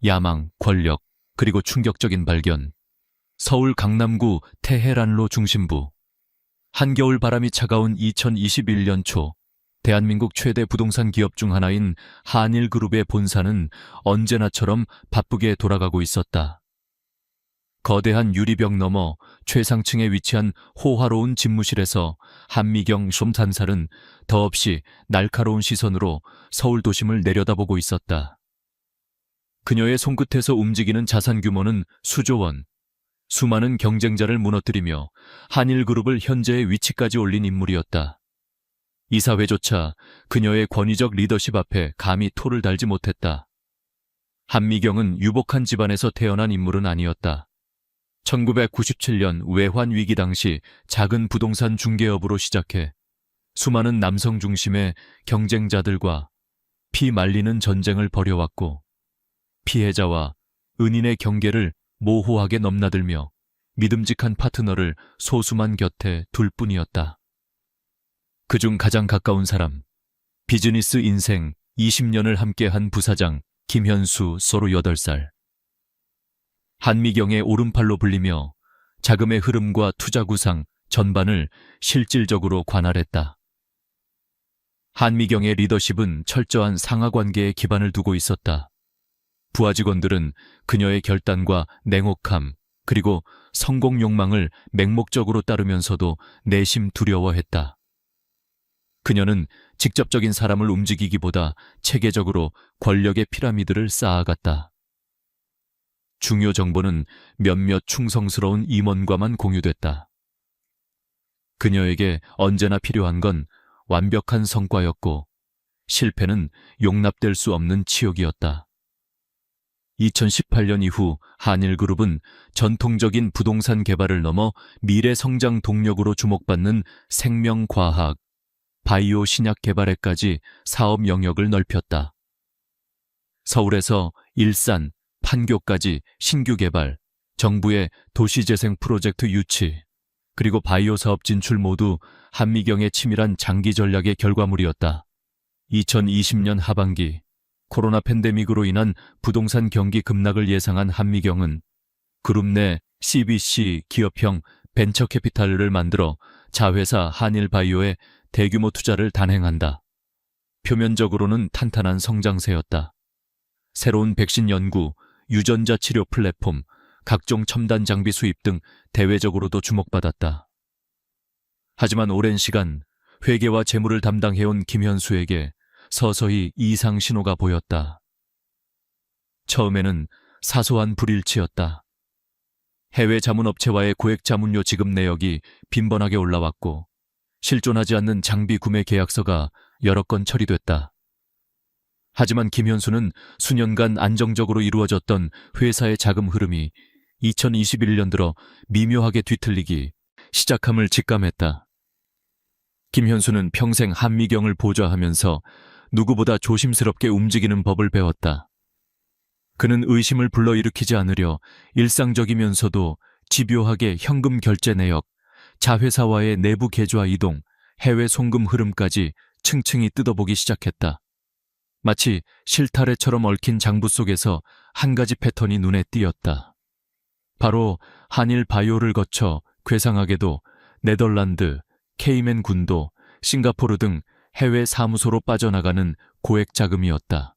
야망, 권력, 그리고 충격적인 발견. 서울 강남구 테헤란로 중심부. 한겨울 바람이 차가운 2021년 초, 대한민국 최대 부동산 기업 중 하나인 한일그룹의 본사는 언제나처럼 바쁘게 돌아가고 있었다. 거대한 유리벽 너머 최상층에 위치한 호화로운 집무실에서 한미경 숑탄살은 더없이 날카로운 시선으로 서울 도심을 내려다보고 있었다. 그녀의 손끝에서 움직이는 자산 규모는 수조 원, 수많은 경쟁자를 무너뜨리며 한일그룹을 현재의 위치까지 올린 인물이었다. 이사회조차 그녀의 권위적 리더십 앞에 감히 토를 달지 못했다. 한미경은 유복한 집안에서 태어난 인물은 아니었다. 1997년 외환 위기 당시 작은 부동산 중개업으로 시작해 수많은 남성 중심의 경쟁자들과 피 말리는 전쟁을 벌여왔고, 피해자와 은인의 경계를 모호하게 넘나들며 믿음직한 파트너를 소수만 곁에 둘 뿐이었다. 그중 가장 가까운 사람, 비즈니스 인생 20년을 함께한 부사장 김현수 서로 8살. 한미경의 오른팔로 불리며 자금의 흐름과 투자 구상 전반을 실질적으로 관할했다. 한미경의 리더십은 철저한 상하관계에 기반을 두고 있었다. 부하 직원들은 그녀의 결단과 냉혹함, 그리고 성공 욕망을 맹목적으로 따르면서도 내심 두려워했다. 그녀는 직접적인 사람을 움직이기보다 체계적으로 권력의 피라미드를 쌓아갔다. 중요 정보는 몇몇 충성스러운 임원과만 공유됐다. 그녀에게 언제나 필요한 건 완벽한 성과였고, 실패는 용납될 수 없는 치욕이었다. 2018년 이후 한일그룹은 전통적인 부동산 개발을 넘어 미래 성장 동력으로 주목받는 생명과학, 바이오 신약 개발에까지 사업 영역을 넓혔다. 서울에서 일산, 판교까지 신규 개발, 정부의 도시재생 프로젝트 유치, 그리고 바이오 사업 진출 모두 한미경의 치밀한 장기 전략의 결과물이었다. 2020년 하반기, 코로나 팬데믹으로 인한 부동산 경기 급락을 예상한 한미경은 그룹 내 CBC 기업형 벤처 캐피탈을 만들어 자회사 한일바이오에 대규모 투자를 단행한다. 표면적으로는 탄탄한 성장세였다. 새로운 백신 연구, 유전자 치료 플랫폼, 각종 첨단 장비 수입 등 대외적으로도 주목받았다. 하지만 오랜 시간 회계와 재무를 담당해온 김현수에게 서서히 이상 신호가 보였다. 처음에는 사소한 불일치였다. 해외 자문업체와의 고액 자문료 지급 내역이 빈번하게 올라왔고, 실존하지 않는 장비 구매 계약서가 여러 건 처리됐다. 하지만 김현수는 수년간 안정적으로 이루어졌던 회사의 자금 흐름이 2021년 들어 미묘하게 뒤틀리기 시작함을 직감했다. 김현수는 평생 한미경을 보좌하면서 누구보다 조심스럽게 움직이는 법을 배웠다. 그는 의심을 불러일으키지 않으려 일상적이면서도 집요하게 현금 결제 내역, 자회사와의 내부 계좌 이동, 해외 송금 흐름까지 층층이 뜯어보기 시작했다. 마치 실타래처럼 얽힌 장부 속에서 한 가지 패턴이 눈에 띄었다. 바로 한일 바이오를 거쳐 괴상하게도 네덜란드, 케이맨 군도, 싱가포르 등 해외 사무소로 빠져나가는 고액 자금이었다.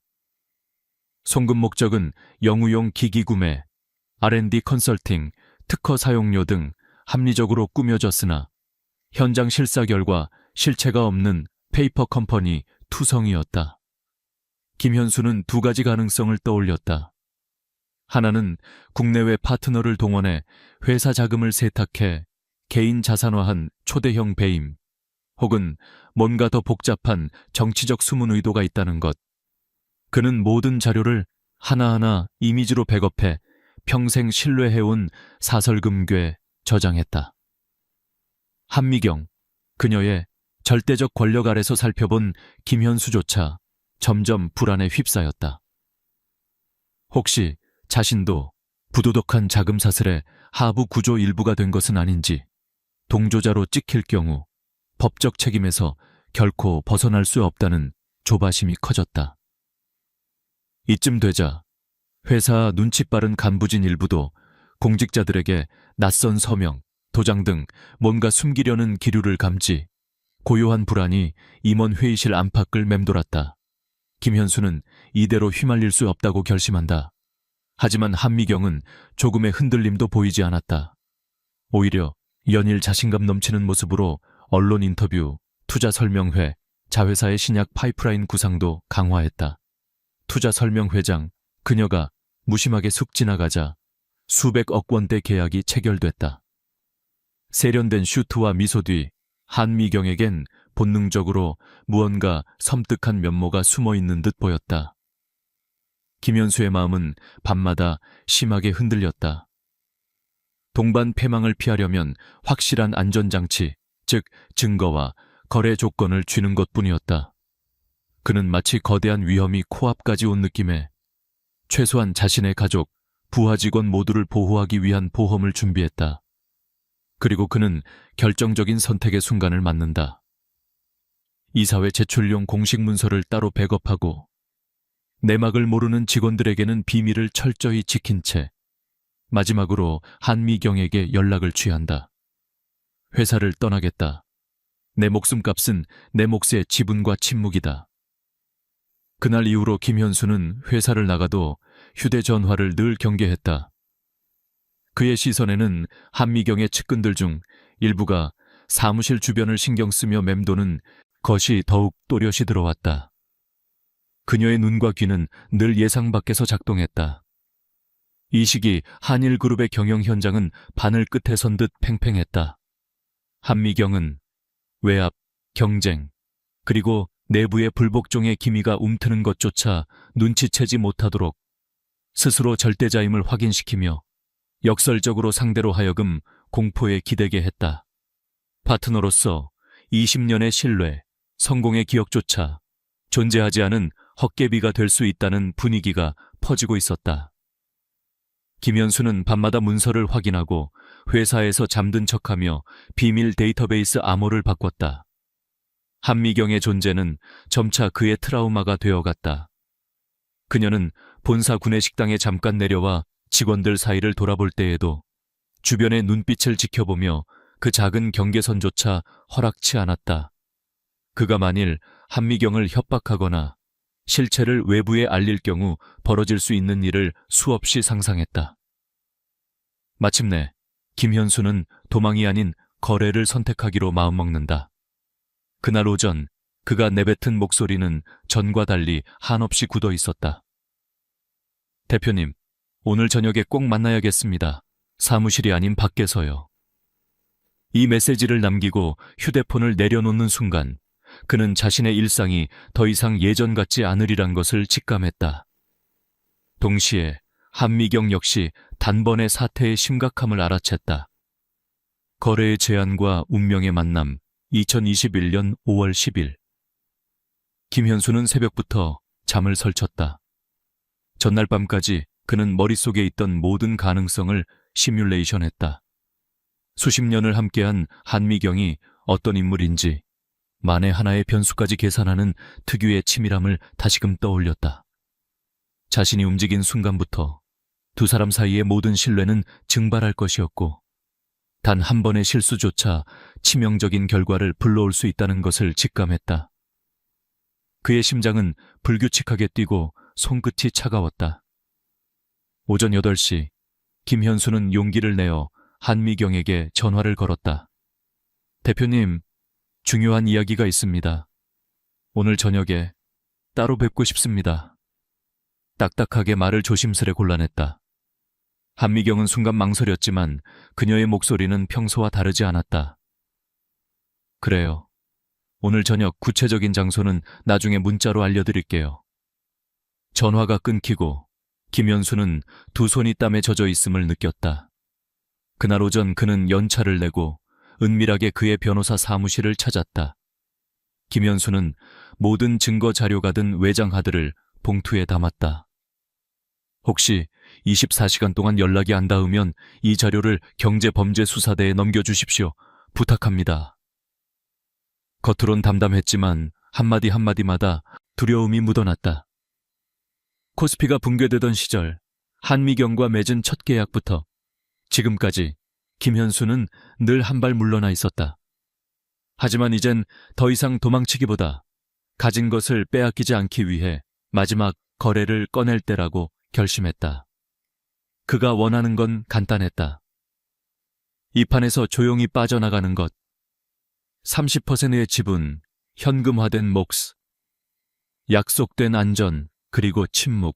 송금 목적은 영우용 기기 구매, R&D 컨설팅, 특허 사용료 등 합리적으로 꾸며졌으나 현장 실사 결과 실체가 없는 페이퍼 컴퍼니 투성이었다. 김현수는 두 가지 가능성을 떠올렸다. 하나는 국내외 파트너를 동원해 회사 자금을 세탁해 개인 자산화한 초대형 배임, 혹은 뭔가 더 복잡한 정치적 숨은 의도가 있다는 것. 그는 모든 자료를 하나하나 이미지로 백업해 평생 신뢰해온 사설금괴에 저장했다. 한미경, 그녀의 절대적 권력 아래서 살펴본 김현수조차 점점 불안에 휩싸였다. 혹시 자신도 부도덕한 자금 사슬의 하부 구조 일부가 된 것은 아닌지, 동조자로 찍힐 경우 법적 책임에서 결코 벗어날 수 없다는 조바심이 커졌다. 이쯤 되자 회사 눈치 빠른 간부진 일부도 공직자들에게 낯선 서명, 도장 등 뭔가 숨기려는 기류를 감지, 고요한 불안이 임원 회의실 안팎을 맴돌았다. 김현수는 이대로 휘말릴 수 없다고 결심한다. 하지만 한미경은 조금의 흔들림도 보이지 않았다. 오히려 연일 자신감 넘치는 모습으로 언론 인터뷰, 투자 설명회, 자회사의 신약 파이프라인 구상도 강화했다. 투자 설명회장, 그녀가 무심하게 쑥 지나가자 수백억 원대 계약이 체결됐다. 세련된 슈트와 미소 뒤 한미경에겐 본능적으로 무언가 섬뜩한 면모가 숨어있는 듯 보였다. 김현수의 마음은 밤마다 심하게 흔들렸다. 동반 패망을 피하려면 확실한 안전장치, 즉 증거와 거래 조건을 쥐는 것뿐이었다. 그는 마치 거대한 위험이 코앞까지 온 느낌에 최소한 자신의 가족, 부하 직원 모두를 보호하기 위한 보험을 준비했다. 그리고 그는 결정적인 선택의 순간을 맞는다. 이사회 제출용 공식 문서를 따로 백업하고 내막을 모르는 직원들에게는 비밀을 철저히 지킨 채 마지막으로 한미경에게 연락을 취한다. 회사를 떠나겠다. 내 목숨값은 내 몫의 지분과 침묵이다. 그날 이후로 김현수는 회사를 나가도 휴대전화를 늘 경계했다. 그의 시선에는 한미경의 측근들 중 일부가 사무실 주변을 신경 쓰며 맴도는 것이 더욱 또렷이 들어왔다. 그녀의 눈과 귀는 늘 예상 밖에서 작동했다. 이 시기 한일그룹의 경영 현장은 바늘 끝에 선 듯 팽팽했다. 한미경은 외압, 경쟁, 그리고 내부의 불복종의 기미가 움트는 것조차 눈치채지 못하도록 스스로 절대자임을 확인시키며 역설적으로 상대로 하여금 공포에 기대게 했다. 파트너로서 20년의 신뢰, 성공의 기억조차 존재하지 않은 헛개비가 될 수 있다는 분위기가 퍼지고 있었다. 김현수는 밤마다 문서를 확인하고 회사에서 잠든 척하며 비밀 데이터베이스 암호를 바꿨다. 한미경의 존재는 점차 그의 트라우마가 되어갔다. 그녀는 본사 구내식당에 잠깐 내려와 직원들 사이를 돌아볼 때에도 주변의 눈빛을 지켜보며 그 작은 경계선조차 허락치 않았다. 그가 만일 한미경을 협박하거나 실체를 외부에 알릴 경우 벌어질 수 있는 일을 수없이 상상했다. 마침내 김현수는 도망이 아닌 거래를 선택하기로 마음먹는다. 그날 오전 그가 내뱉은 목소리는 전과 달리 한없이 굳어 있었다. 대표님, 오늘 저녁에 꼭 만나야겠습니다. 사무실이 아닌 밖에서요. 이 메시지를 남기고 휴대폰을 내려놓는 순간 그는 자신의 일상이 더 이상 예전 같지 않으리란 것을 직감했다. 동시에 한미경 역시 단번에 사태의 심각함을 알아챘다. 거래의 제안과 운명의 만남, 2021년 5월 10일. 김현수는 새벽부터 잠을 설쳤다. 전날 밤까지 그는 머릿속에 있던 모든 가능성을 시뮬레이션했다. 수십 년을 함께한 한미경이 어떤 인물인지 만에 하나의 변수까지 계산하는 특유의 치밀함을 다시금 떠올렸다. 자신이 움직인 순간부터 두 사람 사이의 모든 신뢰는 증발할 것이었고 단 한 번의 실수조차 치명적인 결과를 불러올 수 있다는 것을 직감했다. 그의 심장은 불규칙하게 뛰고 손끝이 차가웠다. 오전 8시 김현수는 용기를 내어 한미경에게 전화를 걸었다. 대표님, 중요한 이야기가 있습니다. 오늘 저녁에 따로 뵙고 싶습니다. 딱딱하게 말을 조심스레 골라냈다. 한미경은 순간 망설였지만 그녀의 목소리는 평소와 다르지 않았다. 그래요. 오늘 저녁 구체적인 장소는 나중에 문자로 알려드릴게요. 전화가 끊기고 김현수는 두 손이 땀에 젖어 있음을 느꼈다. 그날 오전 그는 연차를 내고 은밀하게 그의 변호사 사무실을 찾았다. 김현수는 모든 증거 자료가 든 외장하드를 봉투에 담았다. 혹시 24시간 동안 연락이 안 닿으면 이 자료를 경제범죄수사대에 넘겨주십시오. 부탁합니다. 겉으론 담담했지만 한마디 한마디마다 두려움이 묻어났다. 코스피가 붕괴되던 시절 한미경과 맺은 첫 계약부터 지금까지 김현수는 늘 한 발 물러나 있었다. 하지만 이젠 더 이상 도망치기보다 가진 것을 빼앗기지 않기 위해 마지막 거래를 꺼낼 때라고 결심했다. 그가 원하는 건 간단했다. 이 판에서 조용히 빠져나가는 것, 30%의 지분, 현금화된 몫, 약속된 안전, 그리고 침묵.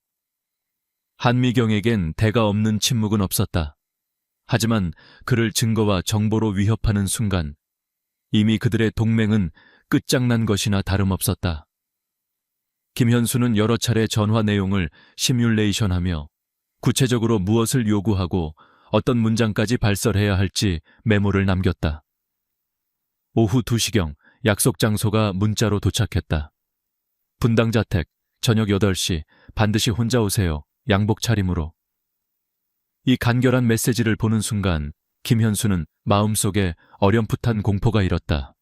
한미경에겐 대가 없는 침묵은 없었다. 하지만 그를 증거와 정보로 위협하는 순간 이미 그들의 동맹은 끝장난 것이나 다름없었다. 김현수는 여러 차례 전화 내용을 시뮬레이션하며 구체적으로 무엇을 요구하고 어떤 문장까지 발설해야 할지 메모를 남겼다. 오후 2시경 약속 장소가 문자로 도착했다. 분당 자택, 저녁 8시, 반드시 혼자 오세요. 양복 차림으로. 이 간결한 메시지를 보는 순간 김현수는 마음속에 어렴풋한 공포가 일었다.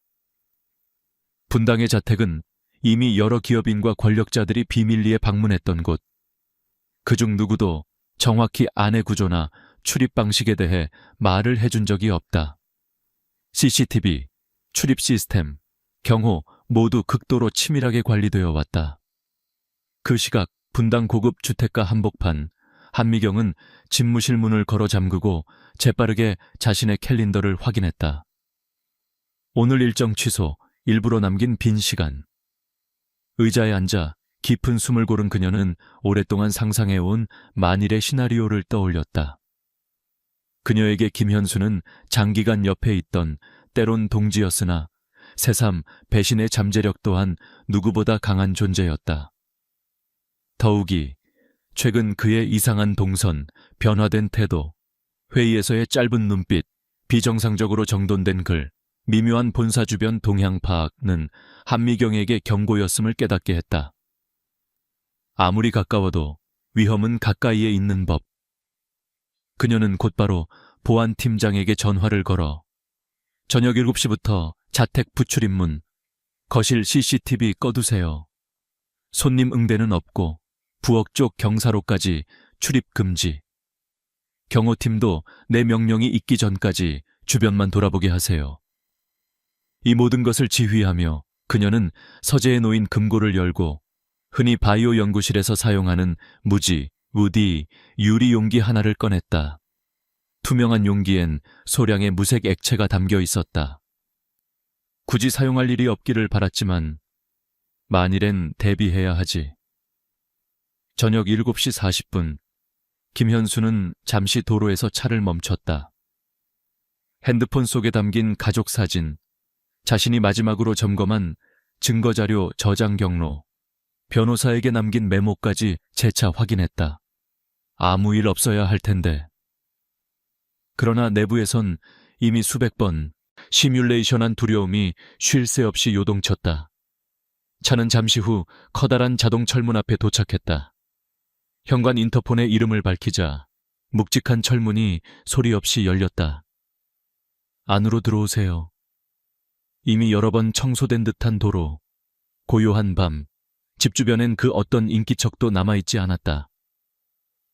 분당의 자택은 이미 여러 기업인과 권력자들이 비밀리에 방문했던 곳. 그중 누구도 정확히 안의 구조나 출입 방식에 대해 말을 해준 적이 없다. CCTV, 출입 시스템, 경호 모두 극도로 치밀하게 관리되어 왔다. 그 시각 분당 고급 주택가 한복판, 한미경은 집무실 문을 걸어 잠그고 재빠르게 자신의 캘린더를 확인했다. 오늘 일정 취소, 일부러 남긴 빈 시간. 의자에 앉아 깊은 숨을 고른 그녀는 오랫동안 상상해온 만일의 시나리오를 떠올렸다. 그녀에게 김현수는 장기간 옆에 있던 때론 동지였으나 새삼 배신의 잠재력 또한 누구보다 강한 존재였다. 더욱이 최근 그의 이상한 동선, 변화된 태도, 회의에서의 짧은 눈빛, 비정상적으로 정돈된 글, 미묘한 본사 주변 동향 파악은 한미경에게 경고였음을 깨닫게 했다. 아무리 가까워도 위험은 가까이에 있는 법. 그녀는 곧바로 보안팀장에게 전화를 걸어 저녁 7시부터 자택 부출입문, 거실 CCTV 꺼두세요. 손님 응대는 없고 부엌 쪽 경사로까지 출입 금지. 경호팀도 내 명령이 있기 전까지 주변만 돌아보게 하세요. 이 모든 것을 지휘하며 그녀는 서재에 놓인 금고를 열고 흔히 바이오 연구실에서 사용하는 무지, 우디, 유리 용기 하나를 꺼냈다. 투명한 용기엔 소량의 무색 액체가 담겨 있었다. 굳이 사용할 일이 없기를 바랐지만 만일엔 대비해야 하지. 저녁 7시 40분, 김현수는 잠시 도로에서 차를 멈췄다. 핸드폰 속에 담긴 가족 사진, 자신이 마지막으로 점검한 증거자료 저장 경로, 변호사에게 남긴 메모까지 재차 확인했다. 아무 일 없어야 할 텐데. 그러나 내부에선 이미 수백 번 시뮬레이션한 두려움이 쉴 새 없이 요동쳤다. 차는 잠시 후 커다란 자동 철문 앞에 도착했다. 현관 인터폰에 이름을 밝히자 묵직한 철문이 소리 없이 열렸다. 안으로 들어오세요. 이미 여러 번 청소된 듯한 도로, 고요한 밤, 집 주변엔 그 어떤 인기척도 남아있지 않았다.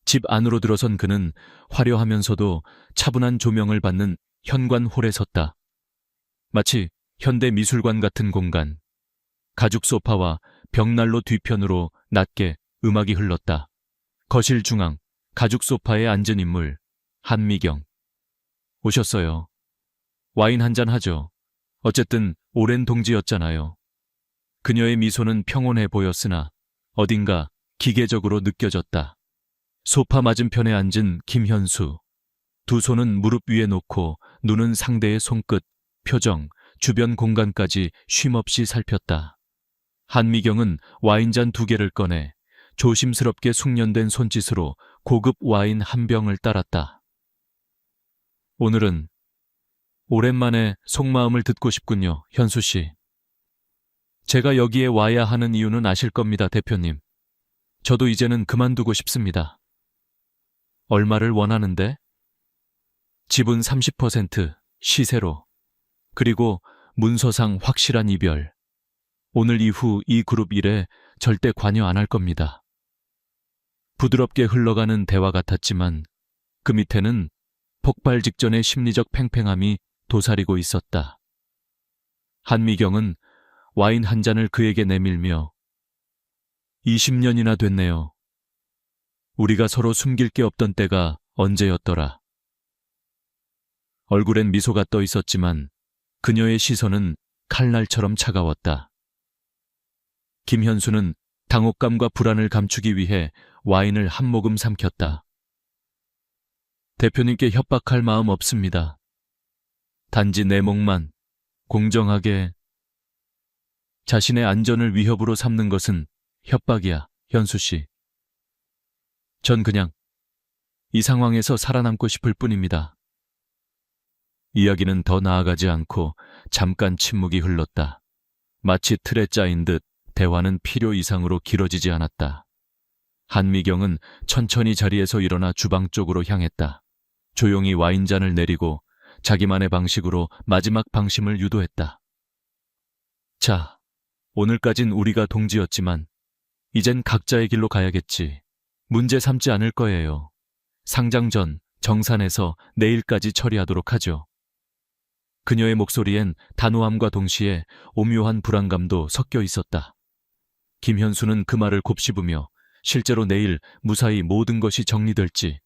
집 안으로 들어선 그는 화려하면서도 차분한 조명을 받는 현관홀에 섰다. 마치 현대 미술관 같은 공간. 가죽 소파와 벽난로 뒤편으로 낮게 음악이 흘렀다. 거실 중앙, 가죽 소파에 앉은 인물, 한미경. 오셨어요. 와인 한잔 하죠. 어쨌든 오랜 동지였잖아요. 그녀의 미소는 평온해 보였으나 어딘가 기계적으로 느껴졌다. 소파 맞은편에 앉은 김현수. 두 손은 무릎 위에 놓고 눈은 상대의 손끝, 표정, 주변 공간까지 쉼없이 살폈다. 한미경은 와인잔 2개를 꺼내 조심스럽게 숙련된 손짓으로 고급 와인 한 병을 따랐다. 오늘은 오랜만에 속마음을 듣고 싶군요, 현수 씨. 제가 여기에 와야 하는 이유는 아실 겁니다, 대표님. 저도 이제는 그만두고 싶습니다. 얼마를 원하는데? 지분 30% 시세로. 그리고 문서상 확실한 이별. 오늘 이후 이 그룹 일에 절대 관여 안 할 겁니다. 부드럽게 흘러가는 대화 같았지만 그 밑에는 폭발 직전의 심리적 팽팽함이 도사리고 있었다. 한미경은 와인 한 잔을 그에게 내밀며 20년이나 됐네요. 우리가 서로 숨길 게 없던 때가 언제였더라. 얼굴엔 미소가 떠 있었지만 그녀의 시선은 칼날처럼 차가웠다. 김현수는 당혹감과 불안을 감추기 위해 와인을 한 모금 삼켰다. 대표님께 협박할 마음 없습니다. 단지 내 목만 공정하게. 자신의 안전을 위협으로 삼는 것은 협박이야, 현수 씨. 전 그냥 이 상황에서 살아남고 싶을 뿐입니다. 이야기는 더 나아가지 않고 잠깐 침묵이 흘렀다. 마치 틀에 짜인 듯 대화는 필요 이상으로 길어지지 않았다. 한미경은 천천히 자리에서 일어나 주방 쪽으로 향했다. 조용히 와인잔을 내리고 자기만의 방식으로 마지막 방심을 유도했다. 자, 오늘까진 우리가 동지였지만 이젠 각자의 길로 가야겠지. 문제 삼지 않을 거예요. 상장 전 정산해서 내일까지 처리하도록 하죠. 그녀의 목소리엔 단호함과 동시에 오묘한 불안감도 섞여 있었다. 김현수는 그 말을 곱씹으며 실제로 내일 무사히 모든 것이 정리될지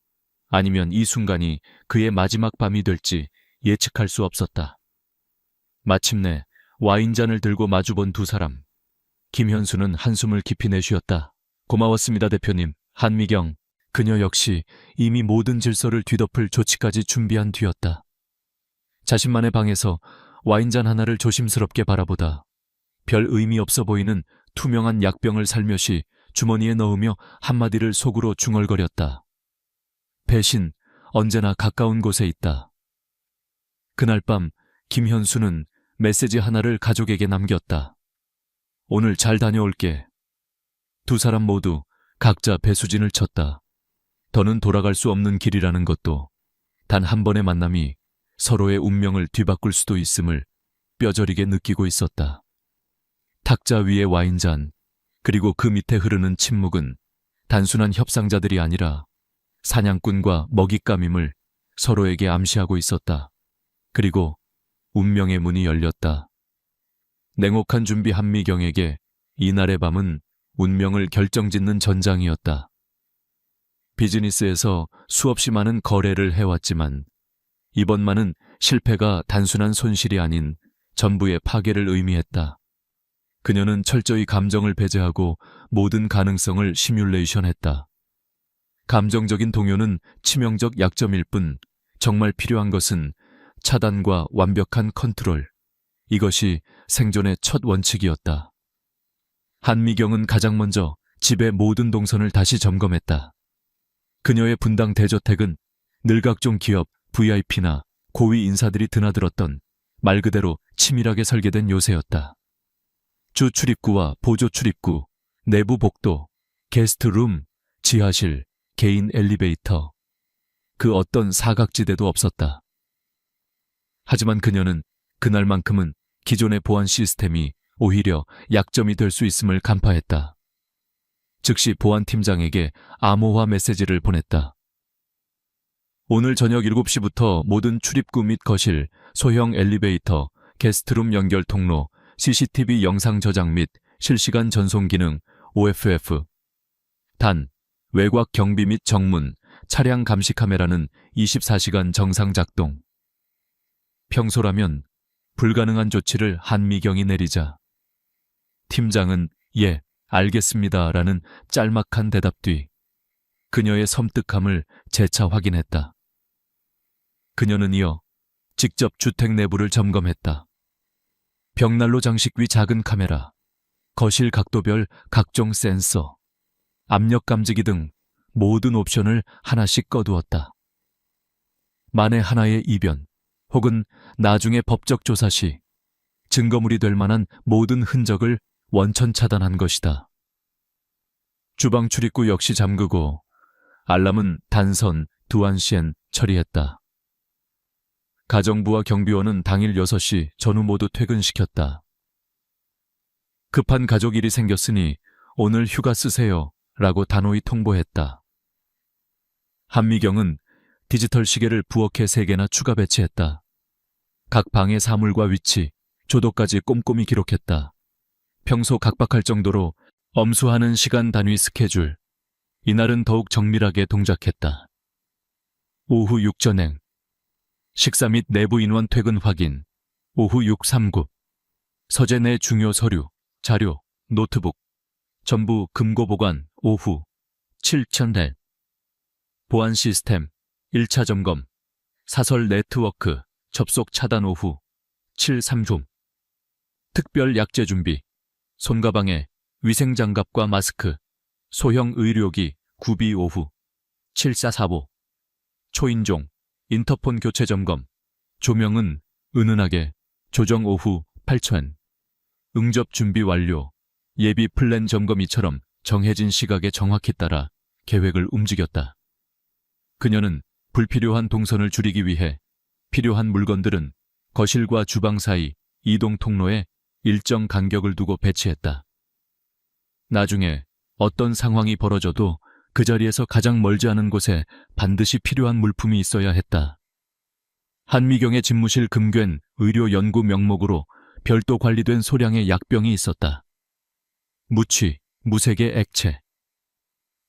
아니면 이 순간이 그의 마지막 밤이 될지 예측할 수 없었다. 마침내 와인잔을 들고 마주본 두 사람. 김현수는 한숨을 깊이 내쉬었다. 고마웠습니다, 대표님. 한미경, 그녀 역시 이미 모든 질서를 뒤덮을 조치까지 준비한 뒤였다. 자신만의 방에서 와인잔 하나를 조심스럽게 바라보다 별 의미 없어 보이는 투명한 약병을 살며시 주머니에 넣으며 한마디를 속으로 중얼거렸다. 배신, 언제나 가까운 곳에 있다. 그날 밤 김현수는 메시지 하나를 가족에게 남겼다. 오늘 잘 다녀올게. 두 사람 모두 각자 배수진을 쳤다. 더는 돌아갈 수 없는 길이라는 것도 단 한 번의 만남이 서로의 운명을 뒤바꿀 수도 있음을 뼈저리게 느끼고 있었다. 탁자 위의 와인잔, 그리고 그 밑에 흐르는 침묵은 단순한 협상자들이 아니라 사냥꾼과 먹잇감임을 서로에게 암시하고 있었다. 그리고 운명의 문이 열렸다. 냉혹한 준비 한미경에게 이날의 밤은 운명을 결정짓는 전장이었다. 비즈니스에서 수없이 많은 거래를 해왔지만 이번만은 실패가 단순한 손실이 아닌 전부의 파괴를 의미했다. 그녀는 철저히 감정을 배제하고 모든 가능성을 시뮬레이션했다. 감정적인 동요는 치명적 약점일 뿐 정말 필요한 것은 차단과 완벽한 컨트롤. 이것이 생존의 첫 원칙이었다. 한미경은 가장 먼저 집의 모든 동선을 다시 점검했다. 그녀의 분당 대저택은 늘 각종 기업, VIP나 고위 인사들이 드나들었던 말 그대로 치밀하게 설계된 요새였다. 주 출입구와 보조 출입구, 내부 복도, 게스트룸, 지하실, 개인 엘리베이터. 그 어떤 사각지대도 없었다. 하지만 그녀는 그날만큼은 기존의 보안 시스템이 오히려 약점이 될 수 있음을 간파했다. 즉시 보안팀장에게 암호화 메시지를 보냈다. 오늘 저녁 7시부터 모든 출입구 및 거실, 소형 엘리베이터, 게스트룸 연결 통로, CCTV 영상 저장 및 실시간 전송 기능, OFF. 단, 외곽 경비 및 정문, 차량 감시 카메라는 24시간 정상 작동. 평소라면 불가능한 조치를 한미경이 내리자 팀장은 예, 알겠습니다 라는 짤막한 대답 뒤 그녀의 섬뜩함을 재차 확인했다. 그녀는 이어 직접 주택 내부를 점검했다. 벽난로 장식 위 작은 카메라, 거실 각도별 각종 센서, 압력 감지기 등 모든 옵션을 하나씩 꺼두었다. 만에 하나의 이변 혹은 나중에 법적 조사 시 증거물이 될 만한 모든 흔적을 원천 차단한 것이다. 주방 출입구 역시 잠그고 알람은 단선, 두안시엔 처리했다. 가정부와 경비원은 당일 6시 전후 모두 퇴근시켰다. 급한 가족 일이 생겼으니 오늘 휴가 쓰세요 라고 단호히 통보했다. 한미경은 디지털 시계를 부엌에 3개나 추가 배치했다. 각 방의 사물과 위치, 조도까지 꼼꼼히 기록했다. 평소 각박할 정도로 엄수하는 시간 단위 스케줄. 이날은 더욱 정밀하게 동작했다. 오후 6전행. 식사 및 내부 인원 퇴근 확인. 오후 6:39. 서재 내 중요 서류, 자료, 노트북. 전부 금고 보관. 오후 7:00해. 보안 시스템 1차 점검. 사설 네트워크 접속 차단. 오후 7:03좀. 특별 약재 준비. 손가방에 위생장갑과 마스크, 소형 의료기, 구비. 오후 7:44. 초인종, 인터폰 교체 점검. 조명은 은은하게. 조정. 오후 8천. 응접 준비 완료. 예비 플랜 점검이처럼 정해진 시각에 정확히 따라 계획을 움직였다. 그녀는 불필요한 동선을 줄이기 위해 필요한 물건들은 거실과 주방 사이 이동 통로에 일정 간격을 두고 배치했다. 나중에 어떤 상황이 벌어져도 그 자리에서 가장 멀지 않은 곳에 반드시 필요한 물품이 있어야 했다. 한미경의 집무실 금괴 의료 연구 명목으로 별도 관리된 소량의 약병이 있었다. 무취, 무색의 액체.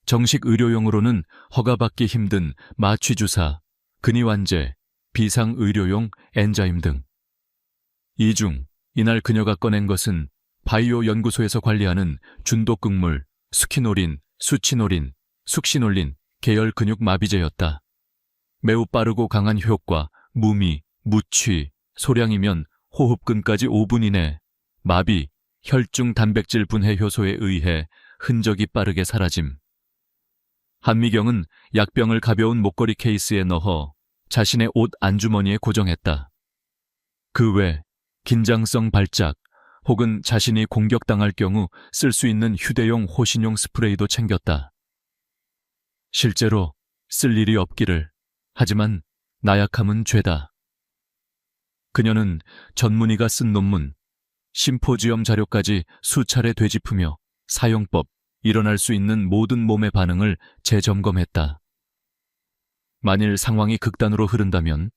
정식 의료용으로는 허가받기 힘든 마취주사, 근이완제, 비상의료용 엔자임 등. 이 중 이날 그녀가 꺼낸 것은 바이오 연구소에서 관리하는 준독극물, 스키노린, 수치노린, 숙시놀린 계열 근육 마비제였다. 매우 빠르고 강한 효과, 무미, 무취, 소량이면 호흡근까지 5분 이내, 마비, 혈중 단백질 분해 효소에 의해 흔적이 빠르게 사라짐. 한미경은 약병을 가벼운 목걸이 케이스에 넣어 자신의 옷 안주머니에 고정했다. 그 외 긴장성 발작 혹은 자신이 공격당할 경우 쓸 수 있는 휴대용 호신용 스프레이도 챙겼다. 실제로 쓸 일이 없기를. 하지만 나약함은 죄다. 그녀는 전문의가 쓴 논문, 심포지엄 자료까지 수차례 되짚으며 사용법, 일어날 수 있는 모든 몸의 반응을 재점검했다. 만일 상황이 극단으로 흐른다면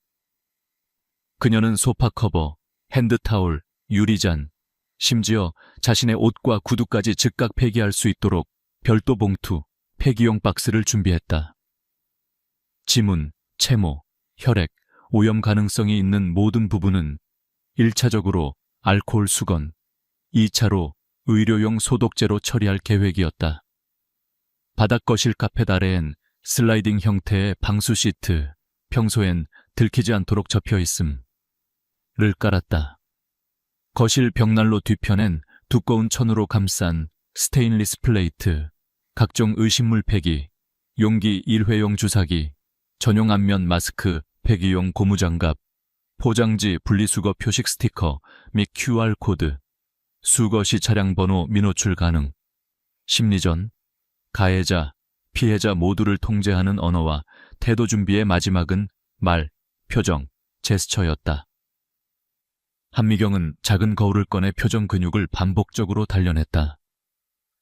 그녀는 소파 커버, 핸드타올, 유리잔, 심지어 자신의 옷과 구두까지 즉각 폐기할 수 있도록 별도 봉투, 폐기용 박스를 준비했다. 지문, 채모, 혈액, 오염 가능성이 있는 모든 부분은 1차적으로 알코올 수건, 2차로 의료용 소독제로 처리할 계획이었다. 바닥 거실 카펫 아래엔 슬라이딩 형태의 방수 시트, 평소엔 들키지 않도록 접혀 있음을 깔았다. 거실 벽난로 뒤편엔 두꺼운 천으로 감싼 스테인리스 플레이트, 각종 의식물 폐기, 용기 일회용 주사기, 전용 안면 마스크, 폐기용 고무장갑, 포장지 분리수거 표식 스티커 및 QR코드, 수거시 차량 번호 미노출 가능, 심리전, 가해자, 피해자 모두를 통제하는 언어와 태도 준비의 마지막은 말, 표정, 제스처였다. 한미경은 작은 거울을 꺼내 표정 근육을 반복적으로 단련했다.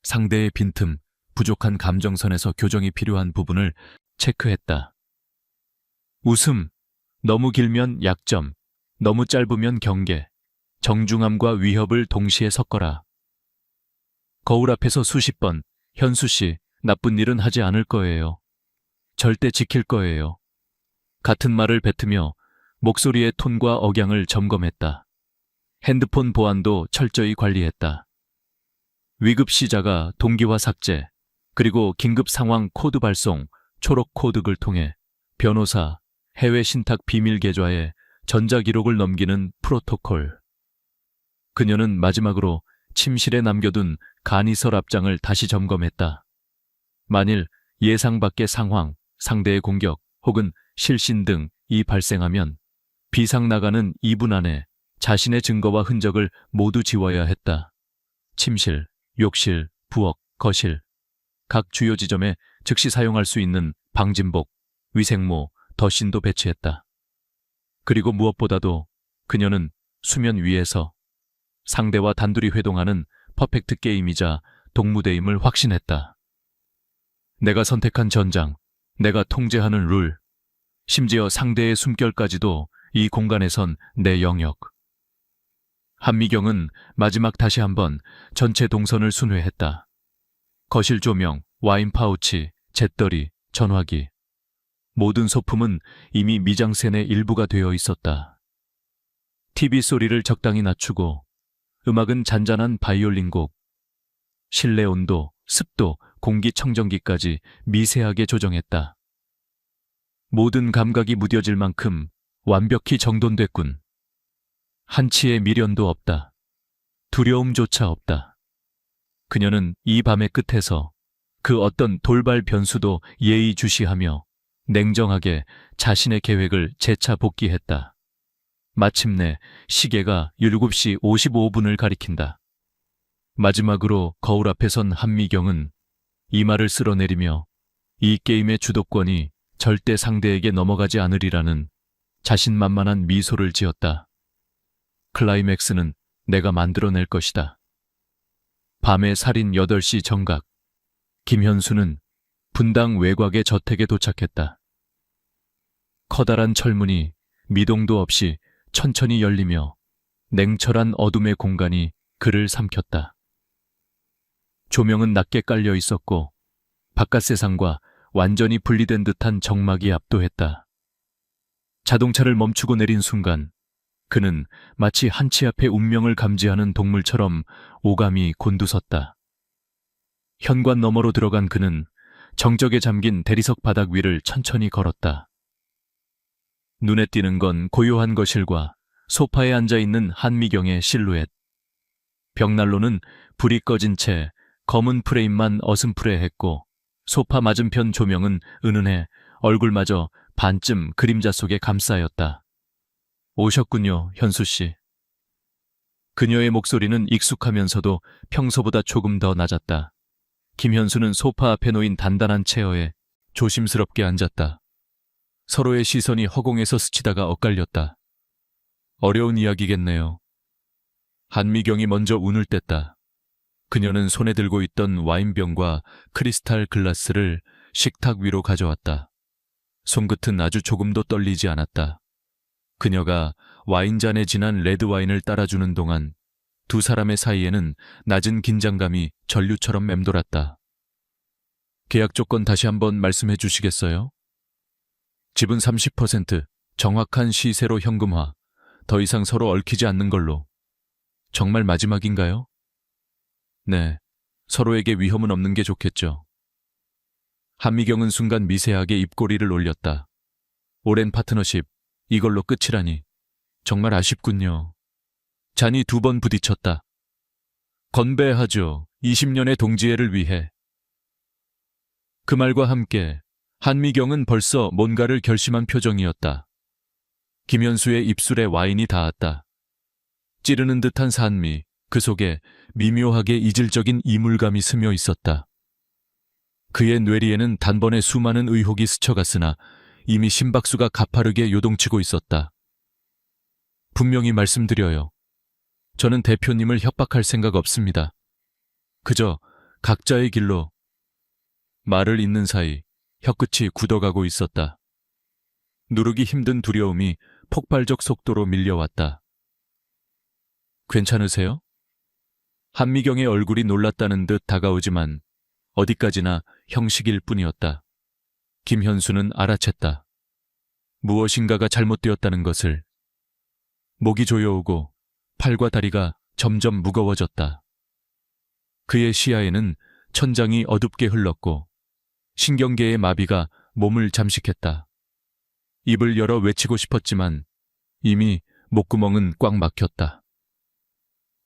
상대의 빈틈, 부족한 감정선에서 교정이 필요한 부분을 체크했다. 웃음, 너무 길면 약점, 너무 짧으면 경계, 정중함과 위협을 동시에 섞어라. 거울 앞에서 수십 번, 현수 씨, 나쁜 일은 하지 않을 거예요. 절대 지킬 거예요. 같은 말을 뱉으며 목소리의 톤과 억양을 점검했다. 핸드폰 보안도 철저히 관리했다. 위급 시자가 동기화 삭제, 그리고 긴급 상황 코드 발송, 초록 코드를 통해 변호사, 해외 신탁 비밀 계좌에 전자기록을 넘기는 프로토콜. 그녀는 마지막으로 침실에 남겨둔 간이설 앞장을 다시 점검했다. 만일 예상 밖의 상황, 상대의 공격 혹은 실신 등이 발생하면 비상 나가는 2분 안에 자신의 증거와 흔적을 모두 지워야 했다. 침실, 욕실, 부엌, 거실, 각 주요 지점에 즉시 사용할 수 있는 방진복, 위생모, 더신도 배치했다. 그리고 무엇보다도 그녀는 수면 위에서 상대와 단둘이 회동하는 퍼펙트 게임이자 동무대임을 확신했다. 내가 선택한 전장, 내가 통제하는 룰, 심지어 상대의 숨결까지도 이 공간에선 내 영역. 한미경은 마지막 다시 한번 전체 동선을 순회했다. 거실 조명, 와인 파우치, 잿더리, 전화기. 모든 소품은 이미 미장센의 일부가 되어 있었다. TV 소리를 적당히 낮추고 음악은 잔잔한 바이올린 곡. 실내 온도, 습도, 공기청정기까지 미세하게 조정했다. 모든 감각이 무뎌질 만큼 완벽히 정돈됐군. 한치의 미련도 없다. 두려움조차 없다. 그녀는 이 밤의 끝에서 그 어떤 돌발 변수도 예의주시하며 냉정하게 자신의 계획을 재차 복귀했다. 마침내 시계가 7시 55분을 가리킨다. 마지막으로 거울 앞에 선 한미경은 이마를 쓸어내리며 이 게임의 주도권이 절대 상대에게 넘어가지 않으리라는 자신만만한 미소를 지었다. 클라이맥스는 내가 만들어낼 것이다. 밤의 살인 8시 정각. 김현수는 분당 외곽의 저택에 도착했다. 커다란 철문이 미동도 없이 천천히 열리며 냉철한 어둠의 공간이 그를 삼켰다. 조명은 낮게 깔려 있었고 바깥 세상과 완전히 분리된 듯한 정막이 압도했다. 자동차를 멈추고 내린 순간 그는 마치 한치 앞의 운명을 감지하는 동물처럼 오감이 곤두섰다. 현관 너머로 들어간 그는 정적에 잠긴 대리석 바닥 위를 천천히 걸었다. 눈에 띄는 건 고요한 거실과 소파에 앉아있는 한미경의 실루엣. 벽난로는 불이 꺼진 채 검은 프레임만 어슴푸레했고 소파 맞은편 조명은 은은해 얼굴마저 반쯤 그림자 속에 감싸였다. 오셨군요, 현수씨. 그녀의 목소리는 익숙하면서도 평소보다 조금 더 낮았다. 김현수는 소파 앞에 놓인 단단한 체어에 조심스럽게 앉았다. 서로의 시선이 허공에서 스치다가 엇갈렸다. 어려운 이야기겠네요. 한미경이 먼저 운을 뗐다. 그녀는 손에 들고 있던 와인병과 크리스탈 글라스를 식탁 위로 가져왔다. 손끝은 아주 조금도 떨리지 않았다. 그녀가 와인잔에 진한 레드와인을 따라주는 동안 두 사람의 사이에는 낮은 긴장감이 전류처럼 맴돌았다. 계약 조건 다시 한번 말씀해 주시겠어요? 집은 30%, 정확한 시세로 현금화, 더 이상 서로 얽히지 않는 걸로. 정말 마지막인가요? 네, 서로에게 위험은 없는 게 좋겠죠. 한미경은 순간 미세하게 입꼬리를 올렸다. 오랜 파트너십, 이걸로 끝이라니. 정말 아쉽군요. 잔이 2번 부딪혔다. 건배하죠. 20년의 동지애를 위해. 그 말과 함께 한미경은 벌써 뭔가를 결심한 표정이었다. 김현수의 입술에 와인이 닿았다. 찌르는 듯한 산미, 그 속에 미묘하게 이질적인 이물감이 스며 있었다. 그의 뇌리에는 단번에 수많은 의혹이 스쳐갔으나 이미 심박수가 가파르게 요동치고 있었다. 분명히 말씀드려요. 저는 대표님을 협박할 생각 없습니다. 그저 각자의 길로. 말을 잇는 사이 혀끝이 굳어가고 있었다. 누르기 힘든 두려움이 폭발적 속도로 밀려왔다. 괜찮으세요? 한미경의 얼굴이 놀랐다는 듯 다가오지만 어디까지나 형식일 뿐이었다. 김현수는 알아챘다. 무엇인가가 잘못되었다는 것을. 목이 조여오고 팔과 다리가 점점 무거워졌다. 그의 시야에는 천장이 어둡게 흘렀고 신경계의 마비가 몸을 잠식했다. 입을 열어 외치고 싶었지만 이미 목구멍은 꽉 막혔다.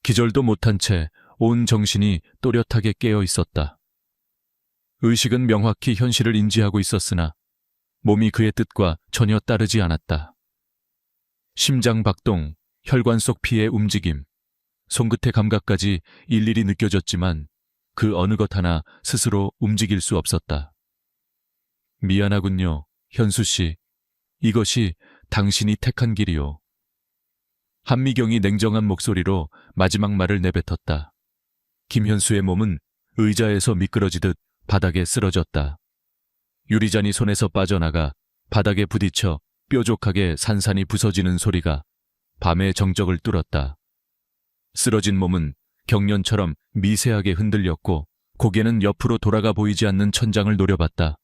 기절도 못한 채 온 정신이 또렷하게 깨어 있었다. 의식은 명확히 현실을 인지하고 있었으나 몸이 그의 뜻과 전혀 따르지 않았다. 심장 박동, 혈관 속 피의 움직임, 손끝의 감각까지 일일이 느껴졌지만 그 어느 것 하나 스스로 움직일 수 없었다. 미안하군요, 현수 씨. 이것이 당신이 택한 길이요. 한미경이 냉정한 목소리로 마지막 말을 내뱉었다. 김현수의 몸은 의자에서 미끄러지듯 바닥에 쓰러졌다. 유리잔이 손에서 빠져나가 바닥에 부딪혀 뾰족하게 산산이 부서지는 소리가 밤의 정적을 뚫었다. 쓰러진 몸은 경련처럼 미세하게 흔들렸고 고개는 옆으로 돌아가 보이지 않는 천장을 노려봤다.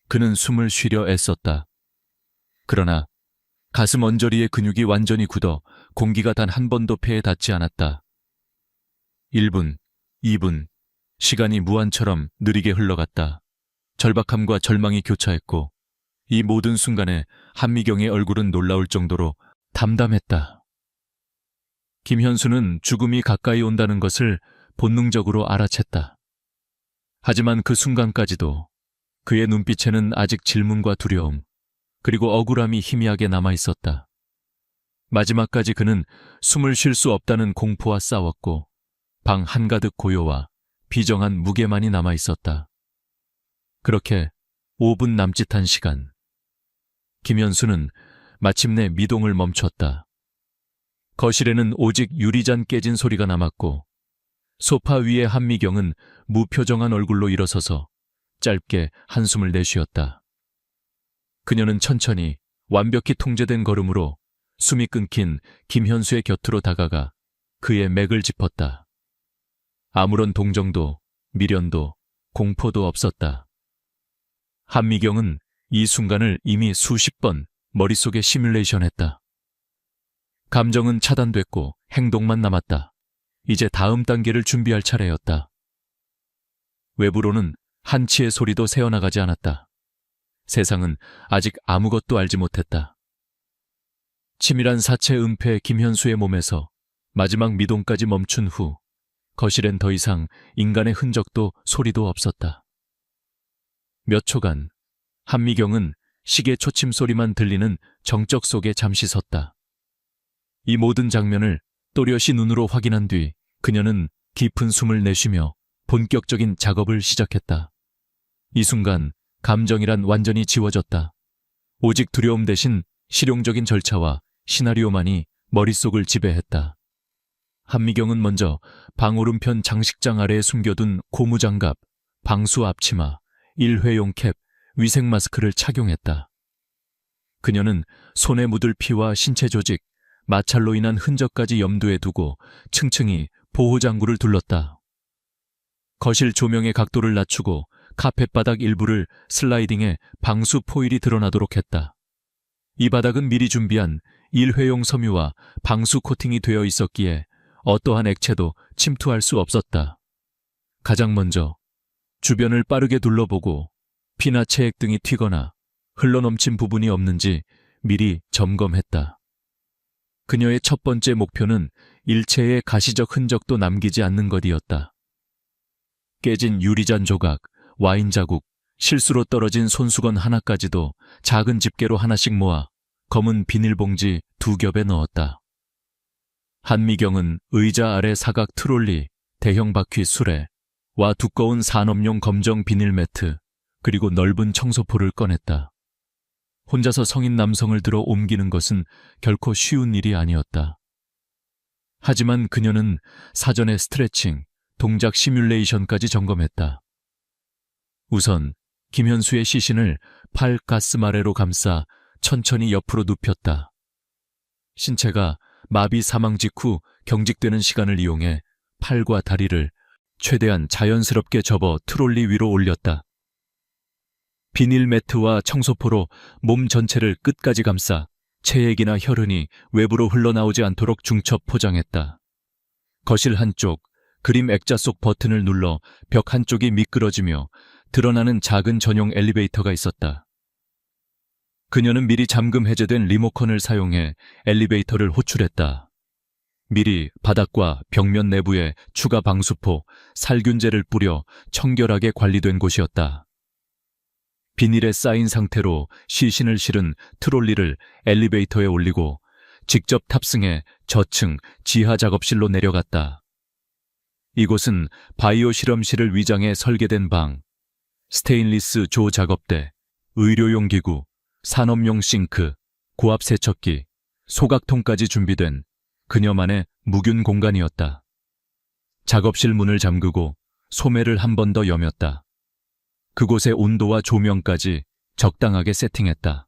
그는 숨을 쉬려 애썼다. 그러나 가슴 언저리의 근육이 완전히 굳어 공기가 단 한 번도 폐에 닿지 않았다. 1분, 2분, 시간이 무한처럼 느리게 흘러갔다. 절박함과 절망이 교차했고 이 모든 순간에 한미경의 얼굴은 놀라울 정도로 담담했다. 김현수는 죽음이 가까이 온다는 것을 본능적으로 알아챘다. 하지만 그 순간까지도 그의 눈빛에는 아직 질문과 두려움, 그리고 억울함이 희미하게 남아있었다. 마지막까지 그는 숨을 쉴 수 없다는 공포와 싸웠고 방 한가득 고요와 비정한 무게만이 남아있었다. 그렇게 5분 남짓한 시간, 김현수는 마침내 미동을 멈췄다. 거실에는 오직 유리잔 깨진 소리가 남았고 소파 위의 한미경은 무표정한 얼굴로 일어서서 짧게 한숨을 내쉬었다. 그녀는 천천히 완벽히 통제된 걸음으로 숨이 끊긴 김현수의 곁으로 다가가 그의 맥을 짚었다. 아무런 동정도 미련도 공포도 없었다. 한미경은 이 순간을 이미 수십 번 머릿속에 시뮬레이션했다. 감정은 차단됐고 행동만 남았다. 이제 다음 단계를 준비할 차례였다. 외부로는 한치의 소리도 새어나가지 않았다. 세상은 아직 아무것도 알지 못했다. 치밀한 사체 은폐 김현수의 몸에서 마지막 미동까지 멈춘 후 거실엔 더 이상 인간의 흔적도 소리도 없었다. 몇 초간 한미경은 시계 초침 소리만 들리는 정적 속에 잠시 섰다. 이 모든 장면을 또렷이 눈으로 확인한 뒤 그녀는 깊은 숨을 내쉬며 본격적인 작업을 시작했다. 이 순간 감정이란 완전히 지워졌다. 오직 두려움 대신 실용적인 절차와 시나리오만이 머릿속을 지배했다. 한미경은 먼저 방 오른편 장식장 아래에 숨겨둔 고무장갑, 방수 앞치마, 일회용 캡, 위생 마스크를 착용했다. 그녀는 손에 묻을 피와 신체 조직, 마찰로 인한 흔적까지 염두에 두고 층층이 보호장구를 둘렀다. 거실 조명의 각도를 낮추고 카펫바닥 일부를 슬라이딩해 방수 포일이 드러나도록 했다. 이 바닥은 미리 준비한 일회용 섬유와 방수 코팅이 되어 있었기에 어떠한 액체도 침투할 수 없었다. 가장 먼저 주변을 빠르게 둘러보고 피나 체액 등이 튀거나 흘러넘친 부분이 없는지 미리 점검했다. 그녀의 첫 번째 목표는 일체의 가시적 흔적도 남기지 않는 것이었다. 깨진 유리잔 조각, 와인 자국, 실수로 떨어진 손수건 하나까지도 작은 집게로 하나씩 모아 검은 비닐봉지 2겹에 넣었다. 한미경은 의자 아래 사각 트롤리, 대형 바퀴 수레와 두꺼운 산업용 검정 비닐 매트, 그리고 넓은 청소포를 꺼냈다. 혼자서 성인 남성을 들어 옮기는 것은 결코 쉬운 일이 아니었다. 하지만 그녀는 사전에 스트레칭, 동작 시뮬레이션까지 점검했다. 우선 김현수의 시신을 팔 가슴 아래로 감싸 천천히 옆으로 눕혔다. 신체가 마비 사망 직후 경직되는 시간을 이용해 팔과 다리를 최대한 자연스럽게 접어 트롤리 위로 올렸다. 비닐 매트와 청소포로 몸 전체를 끝까지 감싸 체액이나 혈흔이 외부로 흘러나오지 않도록 중첩 포장했다. 거실 한쪽, 그림 액자 속 버튼을 눌러 벽 한쪽이 미끄러지며 드러나는 작은 전용 엘리베이터가 있었다. 그녀는 미리 잠금 해제된 리모컨을 사용해 엘리베이터를 호출했다. 미리 바닥과 벽면 내부에 추가 방수포, 살균제를 뿌려 청결하게 관리된 곳이었다. 비닐에 쌓인 상태로 시신을 실은 트롤리를 엘리베이터에 올리고 직접 탑승해 저층 지하 작업실로 내려갔다. 이곳은 바이오 실험실을 위장해 설계된 방, 스테인리스 조 작업대, 의료용 기구, 산업용 싱크, 고압 세척기, 소각통까지 준비된 그녀만의 무균 공간이었다. 작업실 문을 잠그고 소매를 한 번 더 여몄다. 그곳의 온도와 조명까지 적당하게 세팅했다.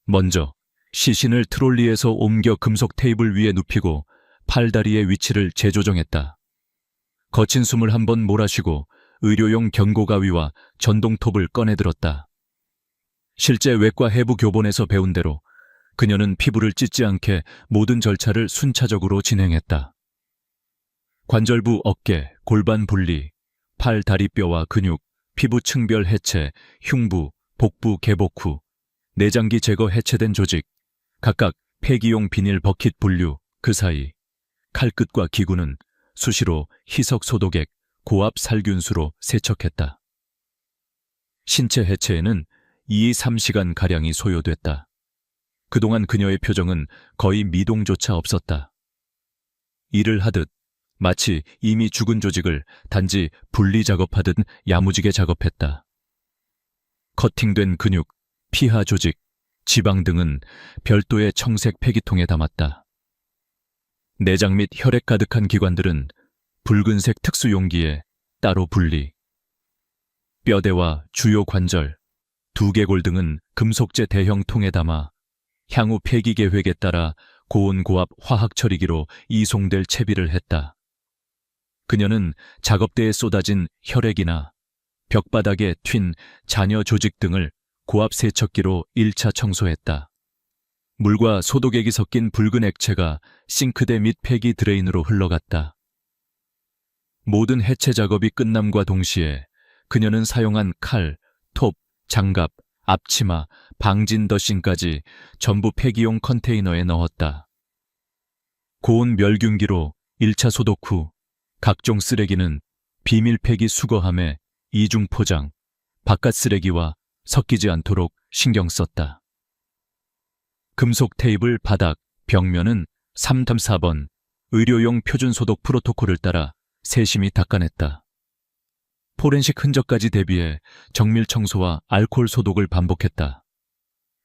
먼저 시신을 트롤리에서 옮겨 금속 테이블 위에 눕히고 팔다리의 위치를 재조정했다. 거친 숨을 한번 몰아쉬고 의료용 경고가위와 전동톱을 꺼내들었다. 실제 외과 해부 교본에서 배운 대로 그녀는 피부를 찢지 않게 모든 절차를 순차적으로 진행했다. 관절부 어깨, 골반 분리, 팔, 다리뼈와 근육, 피부 층별 해체, 흉부, 복부 개복 후, 내장기 제거 해체된 조직, 각각 폐기용 비닐 버킷 분류, 그 사이 칼끝과 기구는 수시로 희석 소독액, 고압 살균수로 세척했다. 신체 해체에는 2-3시간가량이 소요됐다. 그동안 그녀의 표정은 거의 미동조차 없었다. 일을 하듯 마치 이미 죽은 조직을 단지 분리 작업하듯 야무지게 작업했다. 커팅된 근육, 피하 조직, 지방 등은 별도의 청색 폐기통에 담았다. 내장 및 혈액 가득한 기관들은 붉은색 특수 용기에 따로 분리. 뼈대와 주요 관절, 두개골 등은 금속제 대형 통에 담아 향후 폐기 계획에 따라 고온 고압 화학 처리기로 이송될 채비를 했다. 그녀는 작업대에 쏟아진 혈액이나 벽바닥에 튄 잔여 조직 등을 고압 세척기로 1차 청소했다. 물과 소독액이 섞인 붉은 액체가 싱크대 및 폐기 드레인으로 흘러갔다. 모든 해체 작업이 끝남과 동시에 그녀는 사용한 칼, 톱, 장갑, 앞치마, 방진 더싱까지 전부 폐기용 컨테이너에 넣었다. 고온 멸균기로 1차 소독 후 각종 쓰레기는 비밀 폐기 수거함에 이중 포장, 바깥 쓰레기와 섞이지 않도록 신경 썼다. 금속 테이블 바닥, 벽면은 3-4번 의료용 표준 소독 프로토콜을 따라 세심히 닦아냈다. 포렌식 흔적까지 대비해 정밀 청소와 알코올 소독을 반복했다.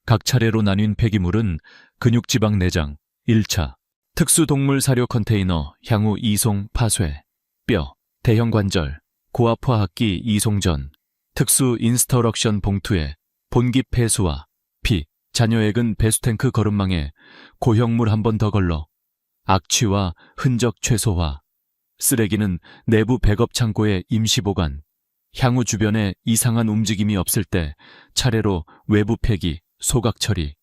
각 차례로 나뉜 폐기물은 근육지방 내장 1차, 특수동물 사료 컨테이너 향후 이송 파쇄, 뼈, 대형 관절, 고압화학기 이송 전, 특수 인스터럭션 봉투에 본기 폐수와 피, 잔여액은 배수탱크 거름망에 고형물 한 번 더 걸러 악취와 흔적 최소화, 쓰레기는 내부 백업 창고에 임시 보관, 향후 주변에 이상한 움직임이 없을 때 차례로 외부 폐기, 소각 처리.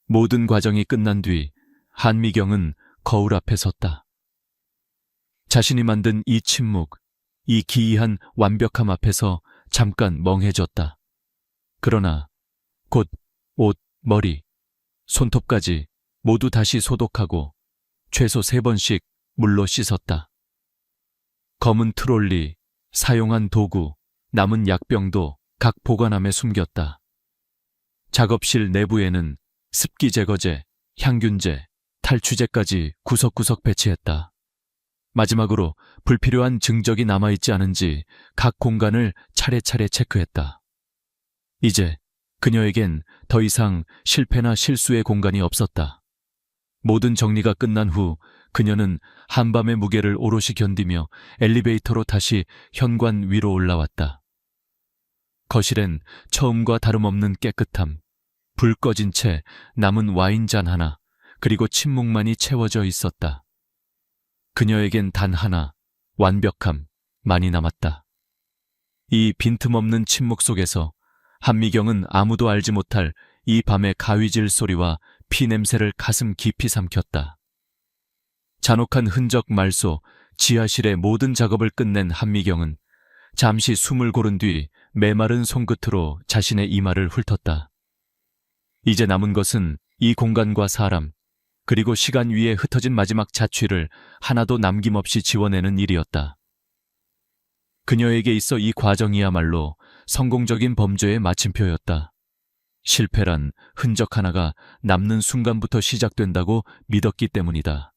모든 과정이 끝난 뒤 한미경은 거울 앞에 섰다. 자신이 만든 이 침묵, 이 기이한 완벽함 앞에서 잠깐 멍해졌다. 그러나 곧 옷, 머리, 손톱까지 모두 다시 소독하고 최소 3번씩 물로 씻었다. 검은 트롤리, 사용한 도구, 남은 약병도 각 보관함에 숨겼다. 작업실 내부에는 습기 제거제, 향균제, 탈취제까지 구석구석 배치했다. 마지막으로 불필요한 증적이 남아있지 않은지 각 공간을 차례차례 체크했다. 이제 그녀에겐 더 이상 실패나 실수의 공간이 없었다. 모든 정리가 끝난 후 그녀는 한밤의 무게를 오롯이 견디며 엘리베이터로 다시 현관 위로 올라왔다. 거실엔 처음과 다름없는 깨끗함, 불 꺼진 채 남은 와인잔 하나, 그리고 침묵만이 채워져 있었다. 그녀에겐 단 하나, 완벽함, 많이 남았다. 이 빈틈없는 침묵 속에서 한미경은 아무도 알지 못할 이 밤의 가위질 소리와 피 냄새를 가슴 깊이 삼켰다. 잔혹한 흔적 말소, 지하실의 모든 작업을 끝낸 한미경은 잠시 숨을 고른 뒤 메마른 손끝으로 자신의 이마를 훑었다. 이제 남은 것은 이 공간과 사람, 그리고 시간 위에 흩어진 마지막 자취를 하나도 남김없이 지워내는 일이었다. 그녀에게 있어 이 과정이야말로 성공적인 범죄의 마침표였다. 실패란 흔적 하나가 남는 순간부터 시작된다고 믿었기 때문이다.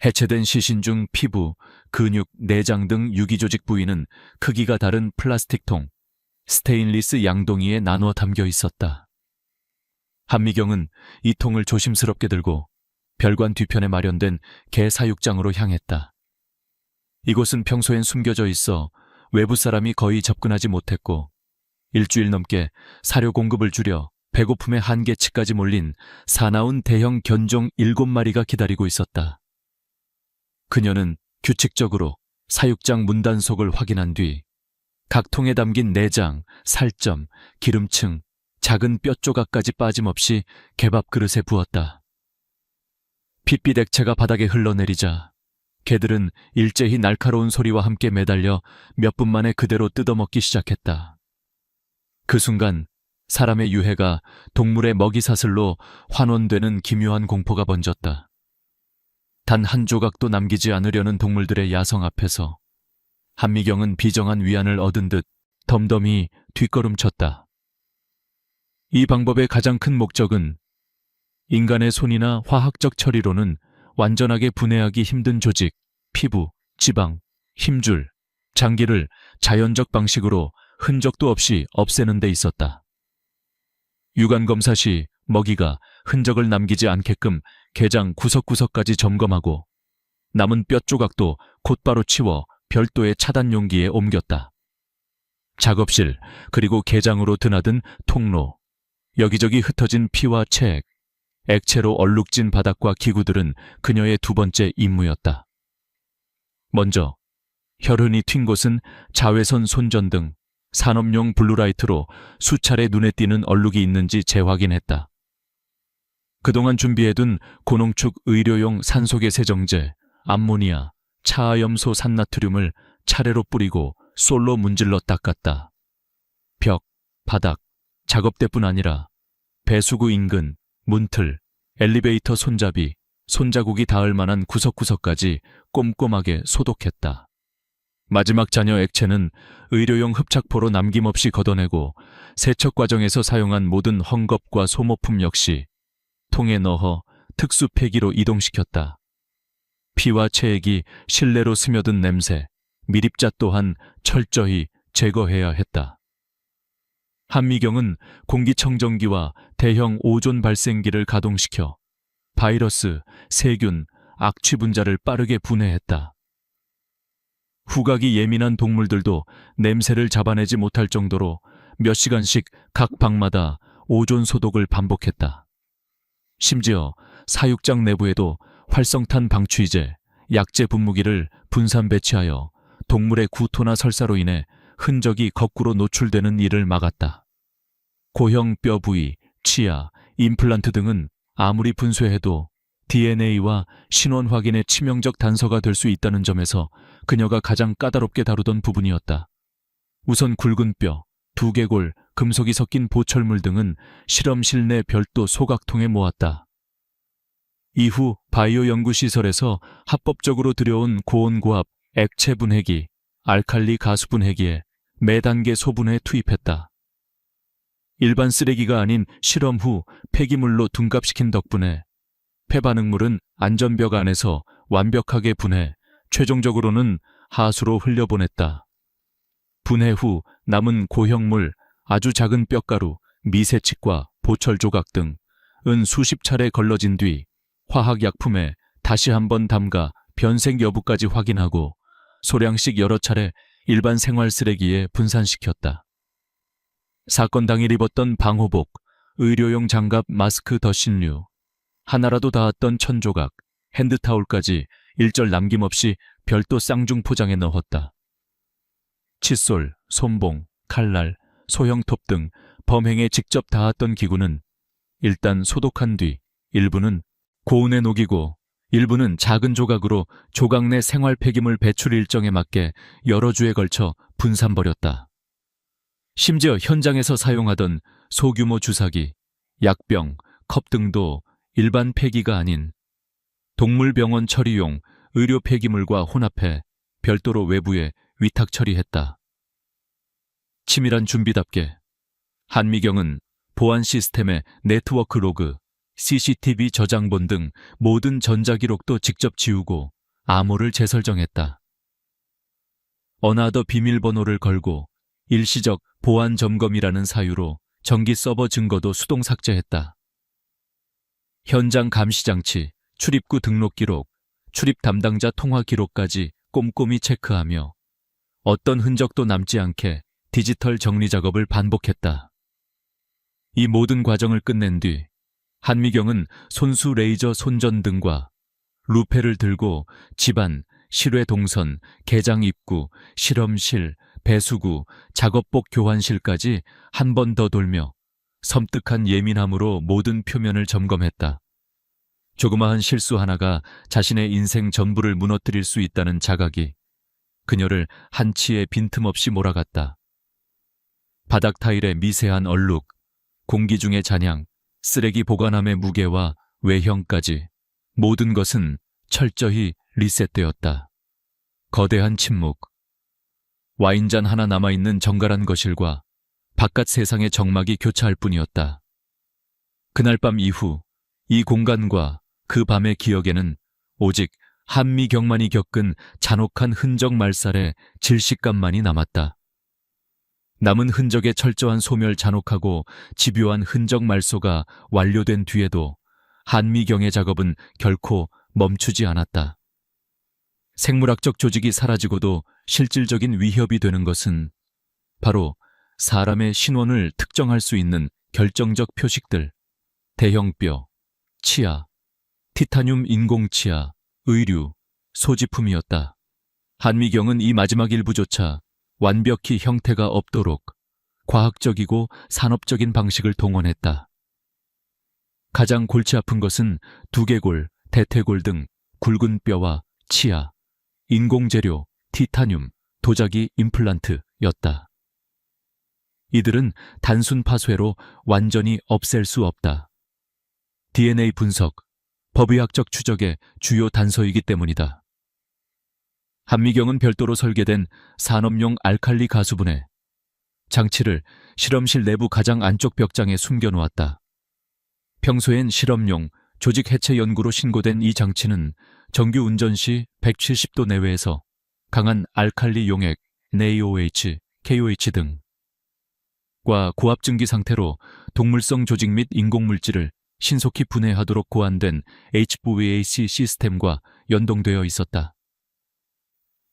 해체된 시신 중 피부, 근육, 내장 등 유기조직 부위는 크기가 다른 플라스틱 통, 스테인리스 양동이에 나눠 담겨 있었다. 한미경은 이 통을 조심스럽게 들고 별관 뒤편에 마련된 개 사육장으로 향했다. 이곳은 평소엔 숨겨져 있어 외부 사람이 거의 접근하지 못했고 일주일 넘게 사료 공급을 줄여 배고픔의 한계치까지 몰린 사나운 대형 견종 7마리가 기다리고 있었다. 그녀는 규칙적으로 사육장 문단속을 확인한 뒤 각 통에 담긴 내장, 살점, 기름층, 작은 뼈 조각까지 빠짐없이 개밥 그릇에 부었다. 핏빛 액체가 바닥에 흘러내리자 개들은 일제히 날카로운 소리와 함께 매달려 몇 분 만에 그대로 뜯어먹기 시작했다. 그 순간 사람의 유해가 동물의 먹이사슬로 환원되는 기묘한 공포가 번졌다. 단 한 조각도 남기지 않으려는 동물들의 야성 앞에서 한미경은 비정한 위안을 얻은 듯 덤덤히 뒷걸음쳤다. 이 방법의 가장 큰 목적은 인간의 손이나 화학적 처리로는 완전하게 분해하기 힘든 조직, 피부, 지방, 힘줄, 장기를 자연적 방식으로 흔적도 없이 없애는 데 있었다. 유관 검사 시 먹이가 흔적을 남기지 않게끔 게장 구석구석까지 점검하고 남은 뼈 조각도 곧바로 치워 별도의 차단 용기에 옮겼다. 작업실, 그리고 게장으로 드나든 통로, 여기저기 흩어진 피와 책, 액체로 얼룩진 바닥과 기구들은 그녀의 두 번째 임무였다. 먼저 혈흔이 튄 곳은 자외선 손전 등 산업용 블루라이트로 수차례 눈에 띄는 얼룩이 있는지 재확인했다. 그동안 준비해둔 고농축 의료용 산소계 세정제, 암모니아, 차하염소 산나트륨을 차례로 뿌리고 솔로 문질러 닦았다. 벽, 바닥, 작업대뿐 아니라 배수구 인근, 문틀, 엘리베이터 손잡이, 손자국이 닿을 만한 구석구석까지 꼼꼼하게 소독했다. 마지막 잔여 액체는 의료용 흡착포로 남김없이 걷어내고 세척 과정에서 사용한 모든 헝겊과 소모품 역시 통에 넣어 특수 폐기로 이동시켰다. 피와 체액이 실내로 스며든 냄새, 미립자 또한 철저히 제거해야 했다. 한미경은 공기청정기와 대형 오존 발생기를 가동시켜 바이러스, 세균, 악취 분자를 빠르게 분해했다. 후각이 예민한 동물들도 냄새를 잡아내지 못할 정도로 몇 시간씩 각 방마다 오존 소독을 반복했다. 심지어 사육장 내부에도 활성탄 방추이제, 약제 분무기를 분산 배치하여 동물의 구토나 설사로 인해 흔적이 거꾸로 노출되는 일을 막았다. 고형 뼈 부위, 치아, 임플란트 등은 아무리 분쇄해도 DNA와 신원 확인에 치명적 단서가 될 수 있다는 점에서 그녀가 가장 까다롭게 다루던 부분이었다. 우선 굵은 뼈, 두개골, 금속이 섞인 보철물 등은 실험실 내 별도 소각통에 모았다. 이후 바이오 연구시설에서 합법적으로 들여온 고온고압 액체 분해기, 알칼리 가수 분해기에 매 단계 소분해 투입했다. 일반 쓰레기가 아닌 실험 후 폐기물로 둔갑시킨 덕분에 폐반응물은 안전벽 안에서 완벽하게 분해, 최종적으로는 하수로 흘려보냈다. 분해 후 남은 고형물, 아주 작은 뼈가루, 미세칙과 보철 조각 등 은 수십 차례 걸러진 뒤 화학약품에 다시 한번 담가 변색 여부까지 확인하고 소량씩 여러 차례 일반 생활 쓰레기에 분산시켰다. 사건 당일 입었던 방호복, 의료용 장갑, 마스크, 더신류, 하나라도 닿았던 천조각, 핸드타올까지 일절 남김없이 별도 쌍중 포장에 넣었다. 칫솔, 솜봉, 칼날, 소형톱 등 범행에 직접 닿았던 기구는 일단 소독한 뒤 일부는 고온에 녹이고 일부는 작은 조각으로 조각 내 생활 폐기물 배출 일정에 맞게 여러 주에 걸쳐 분산버렸다. 심지어 현장에서 사용하던 소규모 주사기, 약병, 컵 등도 일반 폐기가 아닌 동물병원 처리용 의료 폐기물과 혼합해 별도로 외부에 위탁 처리했다. 치밀한 준비답게 한미경은 보안 시스템의 네트워크 로그, CCTV 저장본 등 모든 전자기록도 직접 지우고 암호를 재설정했다. 어나더 비밀번호를 걸고 일시적 보안 점검이라는 사유로 정기 서버 증거도 수동 삭제했다. 현장 감시장치, 출입구 등록 기록, 출입 담당자 통화 기록까지 꼼꼼히 체크하며 어떤 흔적도 남지 않게 디지털 정리 작업을 반복했다. 이 모든 과정을 끝낸 뒤 한미경은 손수 레이저 손전등과 루페를 들고 집안, 실외 동선, 개장 입구, 실험실, 배수구, 작업복 교환실까지 한 번 더 돌며 섬뜩한 예민함으로 모든 표면을 점검했다. 조그마한 실수 하나가 자신의 인생 전부를 무너뜨릴 수 있다는 자각이 그녀를 한치의 빈틈없이 몰아갔다. 바닥 타일의 미세한 얼룩, 공기 중의 잔향, 쓰레기 보관함의 무게와 외형까지 모든 것은 철저히 리셋되었다. 거대한 침묵, 와인잔 하나 남아있는 정갈한 거실과 바깥 세상의 정막이 교차할 뿐이었다. 그날 밤 이후 이 공간과 그 밤의 기억에는 오직 한미경만이 겪은 잔혹한 흔적 말살의 질식감만이 남았다. 남은 흔적의 철저한 소멸 잔혹하고 집요한 흔적 말소가 완료된 뒤에도 한미경의 작업은 결코 멈추지 않았다. 생물학적 조직이 사라지고도 실질적인 위협이 되는 것은 바로 사람의 신원을 특정할 수 있는 결정적 표식들, 대형뼈, 치아, 티타늄 인공치아, 의류, 소지품이었다. 한미경은 이 마지막 일부조차 완벽히 형태가 없도록 과학적이고 산업적인 방식을 동원했다. 가장 골치 아픈 것은 두개골, 대퇴골 등 굵은 뼈와 치아, 인공재료, 티타늄, 도자기 임플란트였다. 이들은 단순 파쇄로 완전히 없앨 수 없다. DNA 분석, 법의학적 추적의 주요 단서이기 때문이다. 한미경은 별도로 설계된 산업용 알칼리 가수분해 장치를 실험실 내부 가장 안쪽 벽장에 숨겨놓았다. 평소엔 실험용 조직 해체 연구로 신고된 이 장치는 정규 운전 시 170도 내외에서 강한 알칼리 용액, NaOH, KOH 등과 고압 증기 상태로 동물성 조직 및 인공물질을 신속히 분해하도록 고안된 HVAC 시스템과 연동되어 있었다.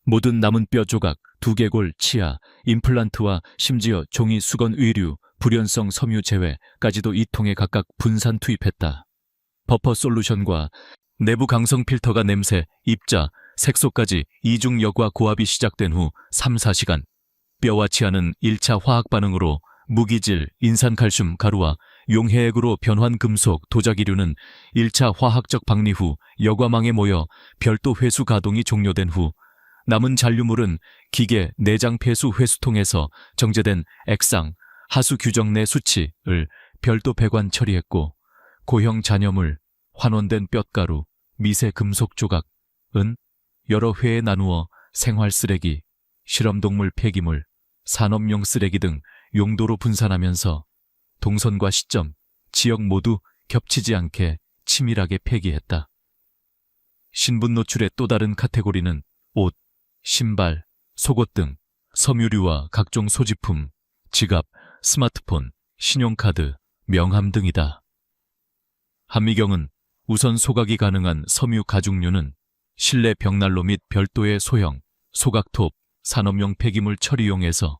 모든 남은 뼈 조각, 두개골, 치아, 임플란트와 심지어 종이 수건 의류, 불연성 섬유 제외까지도 이 통에 각각 분산 투입했다. 버퍼 솔루션과 내부 강성 필터가 냄새, 입자, 색소까지 이중 여과 고압이 시작된 후 3-4시간, 뼈와 치아는 1차 화학 반응으로 무기질, 인산칼슘 가루와 용해액으로 변환 금속, 도자기류는 1차 화학적 박리 후 여과망에 모여 별도 회수 가동이 종료된 후 남은 잔류물은 기계 내장 폐수 회수통에서 정제된 액상, 하수 규정 내 수치를 별도 배관 처리했고 고형 잔여물, 환원된 뼛가루, 미세 금속 조각은 여러 회에 나누어 생활 쓰레기, 실험동물 폐기물, 산업용 쓰레기 등 용도로 분산하면서 동선과 시점, 지역 모두 겹치지 않게 치밀하게 폐기했다. 신분 노출의 또 다른 카테고리는 옷, 신발, 속옷 등 섬유류와 각종 소지품, 지갑, 스마트폰, 신용카드, 명함 등이다. 한미경은 우선 소각이 가능한 섬유 가죽류는 실내 벽난로 및 별도의 소형, 소각톱, 산업용 폐기물 처리용에서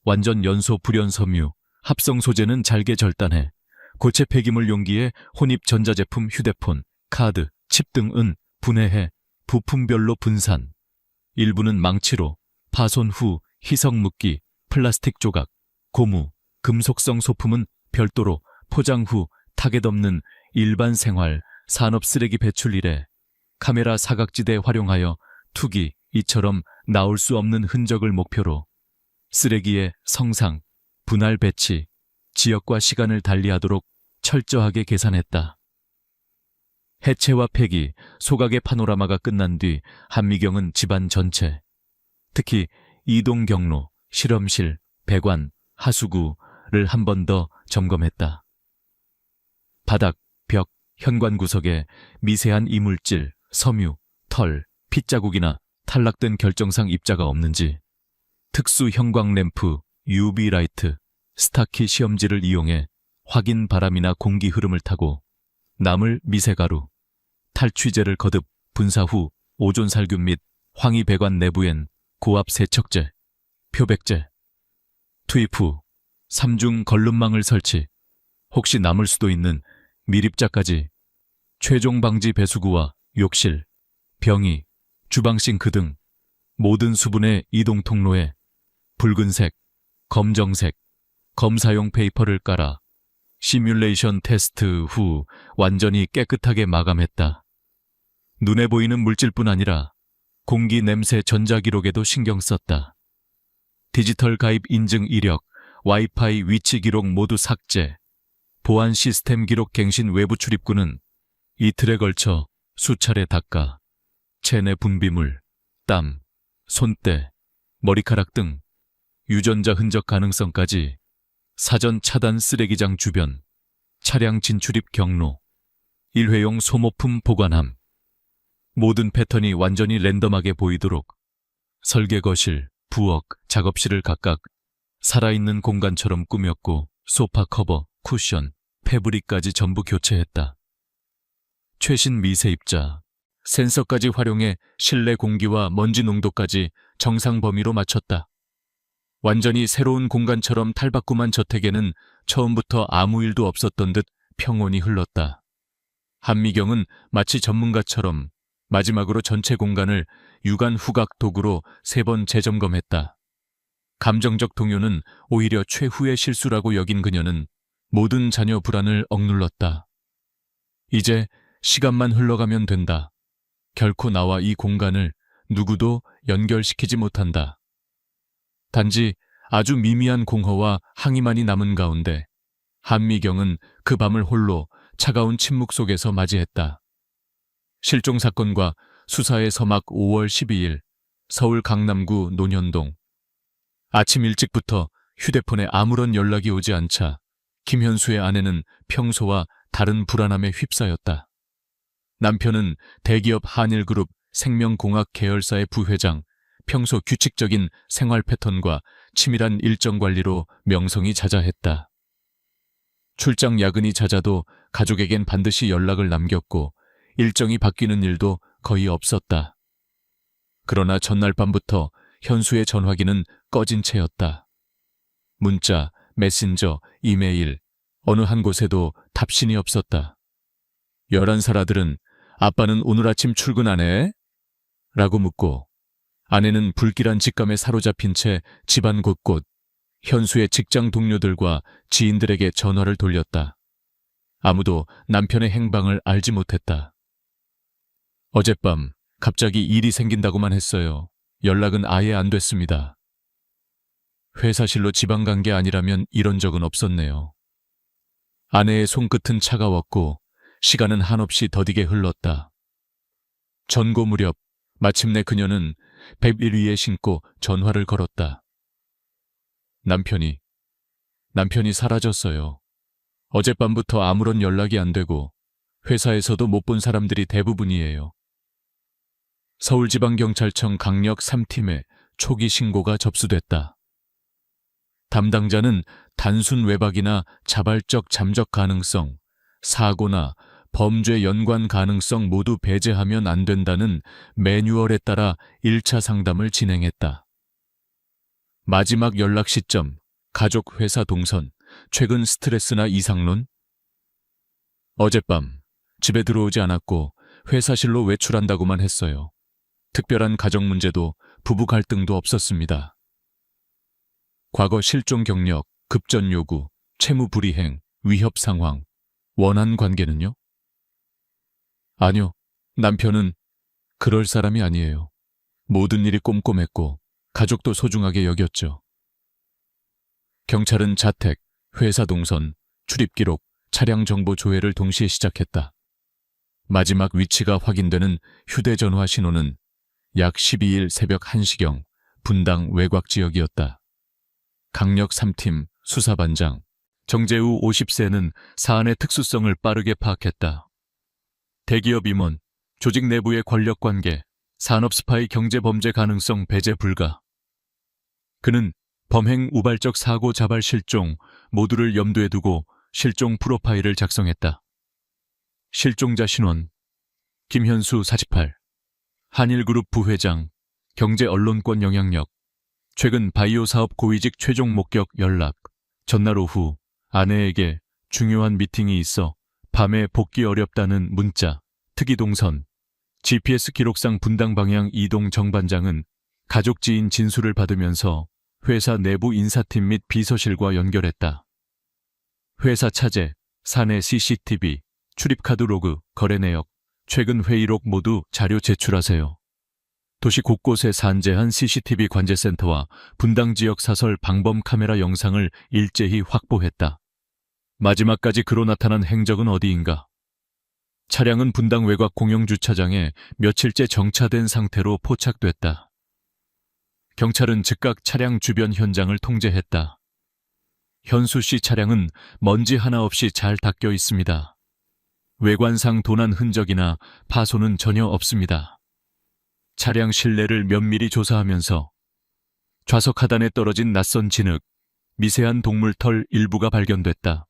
완전 연소 불연 섬유, 합성 소재는 잘게 절단해 고체 폐기물 용기에 혼입 전자제품 휴대폰, 카드, 칩 등은 분해해 부품별로 분산, 일부는 망치로 파손 후 희석 묶기, 플라스틱 조각, 고무, 금속성 소품은 별도로 포장 후 타겟 없는 일반 생활, 산업 쓰레기 배출 일에 카메라 사각지대 활용하여 투기, 이처럼 나올 수 없는 흔적을 목표로 쓰레기의 성상, 분할 배치, 지역과 시간을 달리하도록 철저하게 계산했다. 해체와 폐기, 소각의 파노라마가 끝난 뒤 한미경은 집안 전체, 특히 이동 경로, 실험실, 배관, 하수구를 한 번 더 점검했다. 바닥, 벽, 현관 구석에 미세한 이물질, 섬유, 털, 핏자국이나 탈락된 결정상 입자가 없는지, 특수 형광 램프, UV 라이트, 스타키 시험지를 이용해 확인 바람이나 공기 흐름을 타고 나물 미세가루, 탈취제를 거듭 분사 후 오존살균 및 황이 배관 내부엔 고압 세척제, 표백제, 투입 후 3중 걸름망을 설치, 혹시 남을 수도 있는 미립자까지 최종 방지 배수구와 욕실, 병의, 주방싱크 등 모든 수분의 이동 통로에 붉은색, 검정색, 검사용 페이퍼를 깔아 시뮬레이션 테스트 후 완전히 깨끗하게 마감했다. 눈에 보이는 물질뿐 아니라 공기 냄새 전자기록에도 신경 썼다. 디지털 가입 인증 이력, 와이파이 위치 기록 모두 삭제, 보안 시스템 기록 갱신 외부 출입구는 이틀에 걸쳐 수차례 닦아 체내 분비물, 땀, 손때, 머리카락 등 유전자 흔적 가능성까지 사전 차단 쓰레기장 주변, 차량 진출입 경로, 일회용 소모품 보관함, 모든 패턴이 완전히 랜덤하게 보이도록 설계 거실, 부엌, 작업실을 각각 살아있는 공간처럼 꾸몄고 소파 커버, 쿠션, 패브릭까지 전부 교체했다. 최신 미세 입자, 센서까지 활용해 실내 공기와 먼지 농도까지 정상 범위로 맞췄다. 완전히 새로운 공간처럼 탈바꿈한 저택에는 처음부터 아무 일도 없었던 듯 평온이 흘렀다. 한미경은 마치 전문가처럼 마지막으로 전체 공간을 유관 후각 도구로 3번 재점검했다. 감정적 동요는 오히려 최후의 실수라고 여긴 그녀는 모든 자녀 불안을 억눌렀다. 이제 시간만 흘러가면 된다. 결코 나와 이 공간을 누구도 연결시키지 못한다. 단지 아주 미미한 공허와 항의만이 남은 가운데 한미경은 그 밤을 홀로 차가운 침묵 속에서 맞이했다. 실종 사건과 수사의 서막 5월 12일 서울 강남구 논현동. 아침 일찍부터 휴대폰에 아무런 연락이 오지 않자 김현수의 아내는 평소와 다른 불안함에 휩싸였다. 남편은 대기업 한일그룹 생명공학 계열사의 부회장, 평소 규칙적인 생활 패턴과 치밀한 일정 관리로 명성이 자자했다. 출장 야근이 잦아도 가족에겐 반드시 연락을 남겼고 일정이 바뀌는 일도 거의 없었다. 그러나 전날 밤부터 현수의 전화기는 꺼진 채였다. 문자, 메신저, 이메일, 어느 한 곳에도 답신이 없었다. 11살 아들은 아빠는 오늘 아침 출근 안 해? 라고 묻고 아내는 불길한 직감에 사로잡힌 채 집안 곳곳 현수의 직장 동료들과 지인들에게 전화를 돌렸다. 아무도 남편의 행방을 알지 못했다. 어젯밤 갑자기 일이 생긴다고만 했어요. 연락은 아예 안 됐습니다. 회사실로 지방 간 게 아니라면 이런 적은 없었네요. 아내의 손끝은 차가웠고 시간은 한없이 더디게 흘렀다. 전고 무렵 마침내 그녀는 뱃 위에 신고 전화를 걸었다. 남편이 사라졌어요. 어젯밤부터 아무런 연락이 안 되고 회사에서도 못 본 사람들이 대부분이에요. 서울지방경찰청 강력 3팀에 초기 신고가 접수됐다. 담당자는 단순 외박이나 자발적 잠적 가능성, 사고나 범죄 연관 가능성 모두 배제하면 안 된다는 매뉴얼에 따라 1차 상담을 진행했다. 마지막 연락 시점, 가족 회사 동선, 최근 스트레스나 이상론? 어젯밤 집에 들어오지 않았고 회사실로 외출한다고만 했어요. 특별한 가정 문제도 부부 갈등도 없었습니다. 과거 실종 경력, 급전 요구, 채무 불이행, 위협 상황, 원한 관계는요? 아니요, 남편은 그럴 사람이 아니에요. 모든 일이 꼼꼼했고 가족도 소중하게 여겼죠. 경찰은 자택, 회사 동선, 출입 기록, 차량 정보 조회를 동시에 시작했다. 마지막 위치가 확인되는 휴대전화 신호는 약 12일 새벽 1시경 분당 외곽 지역이었다. 강력 3팀 수사반장 정재우 50세는 사안의 특수성을 빠르게 파악했다. 대기업 임원, 조직 내부의 권력관계, 산업 스파이 경제범죄 가능성 배제 불가. 그는 범행 우발적 사고 자발 실종 모두를 염두에 두고 실종 프로파일을 작성했다. 실종자 신원 김현수 48, 한일그룹 부회장, 경제 언론권 영향력, 최근 바이오 사업 고위직 최종 목격 연락. 전날 오후 아내에게 중요한 미팅이 있어 밤에 복귀 어렵다는 문자. 특이 동선. GPS 기록상 분당 방향 이동 정반장은 가족 지인 진술을 받으면서 회사 내부 인사팀 및 비서실과 연결했다. 회사 차제, 사내 CCTV, 출입카드 로그, 거래 내역, 최근 회의록 모두 자료 제출하세요. 도시 곳곳에 산재한 CCTV 관제센터와 분당 지역 사설 방범 카메라 영상을 일제히 확보했다. 마지막까지 그로 나타난 행적은 어디인가? 차량은 분당 외곽 공영주차장에 며칠째 정차된 상태로 포착됐다. 경찰은 즉각 차량 주변 현장을 통제했다. 현수 씨 차량은 먼지 하나 없이 잘 닦여 있습니다. 외관상 도난 흔적이나 파손은 전혀 없습니다. 차량 실내를 면밀히 조사하면서 좌석 하단에 떨어진 낯선 진흙, 미세한 동물털 일부가 발견됐다.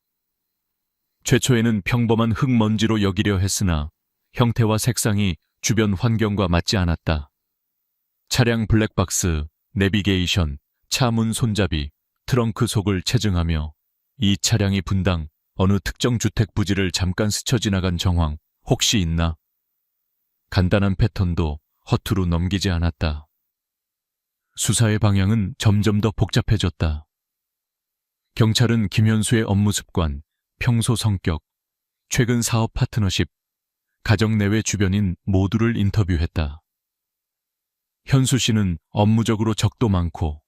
최초에는 평범한 흙먼지로 여기려 했으나 형태와 색상이 주변 환경과 맞지 않았다. 차량 블랙박스, 내비게이션, 차문 손잡이, 트렁크 속을 체증하며 이 차량이 분당 어느 특정 주택 부지를 잠깐 스쳐 지나간 정황 혹시 있나? 간단한 패턴도 허투루 넘기지 않았다. 수사의 방향은 점점 더 복잡해졌다. 경찰은 김현수의 업무 습관, 평소 성격, 최근 사업 파트너십, 가정 내외 주변인 모두를 인터뷰했다. 현수 씨는 업무적으로 적도 많고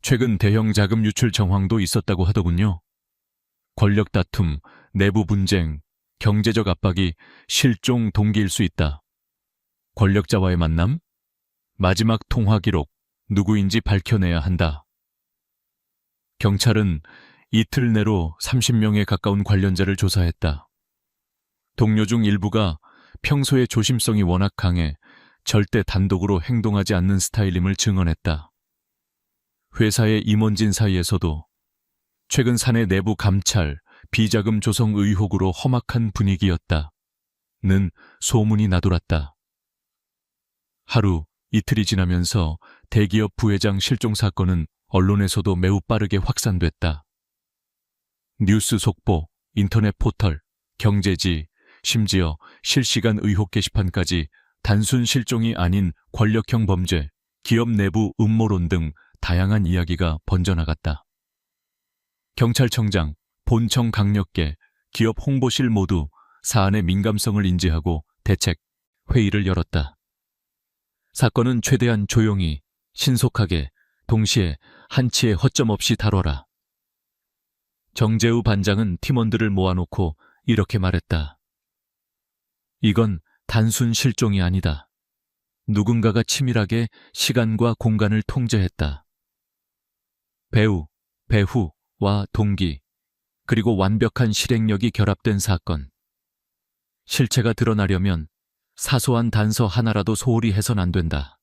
최근 대형 자금 유출 정황도 있었다고 하더군요. 권력 다툼, 내부 분쟁, 경제적 압박이 실종 동기일 수 있다. 권력자와의 만남? 마지막 통화 기록, 누구인지 밝혀내야 한다. 경찰은 이틀 내로 30명에 가까운 관련자를 조사했다. 동료 중 일부가 평소에 조심성이 워낙 강해 절대 단독으로 행동하지 않는 스타일임을 증언했다. 회사의 임원진 사이에서도 최근 사내 내부 감찰, 비자금 조성 의혹으로 험악한 분위기였다. 는 소문이 나돌았다. 하루, 이틀이 지나면서 대기업 부회장 실종 사건은 언론에서도 매우 빠르게 확산됐다. 뉴스 속보, 인터넷 포털, 경제지, 심지어 실시간 의혹 게시판까지 단순 실종이 아닌 권력형 범죄, 기업 내부 음모론 등 다양한 이야기가 번져나갔다. 경찰청장, 본청 강력계, 기업 홍보실 모두 사안의 민감성을 인지하고 대책, 회의를 열었다. 사건은 최대한 조용히, 신속하게, 동시에 한치의 허점 없이 다뤄라. 정재우 반장은 팀원들을 모아놓고 이렇게 말했다. 이건 단순 실종이 아니다. 누군가가 치밀하게 시간과 공간을 통제했다. 배우, 배후와 동기, 그리고 완벽한 실행력이 결합된 사건. 실체가 드러나려면 사소한 단서 하나라도 소홀히 해선 안 된다.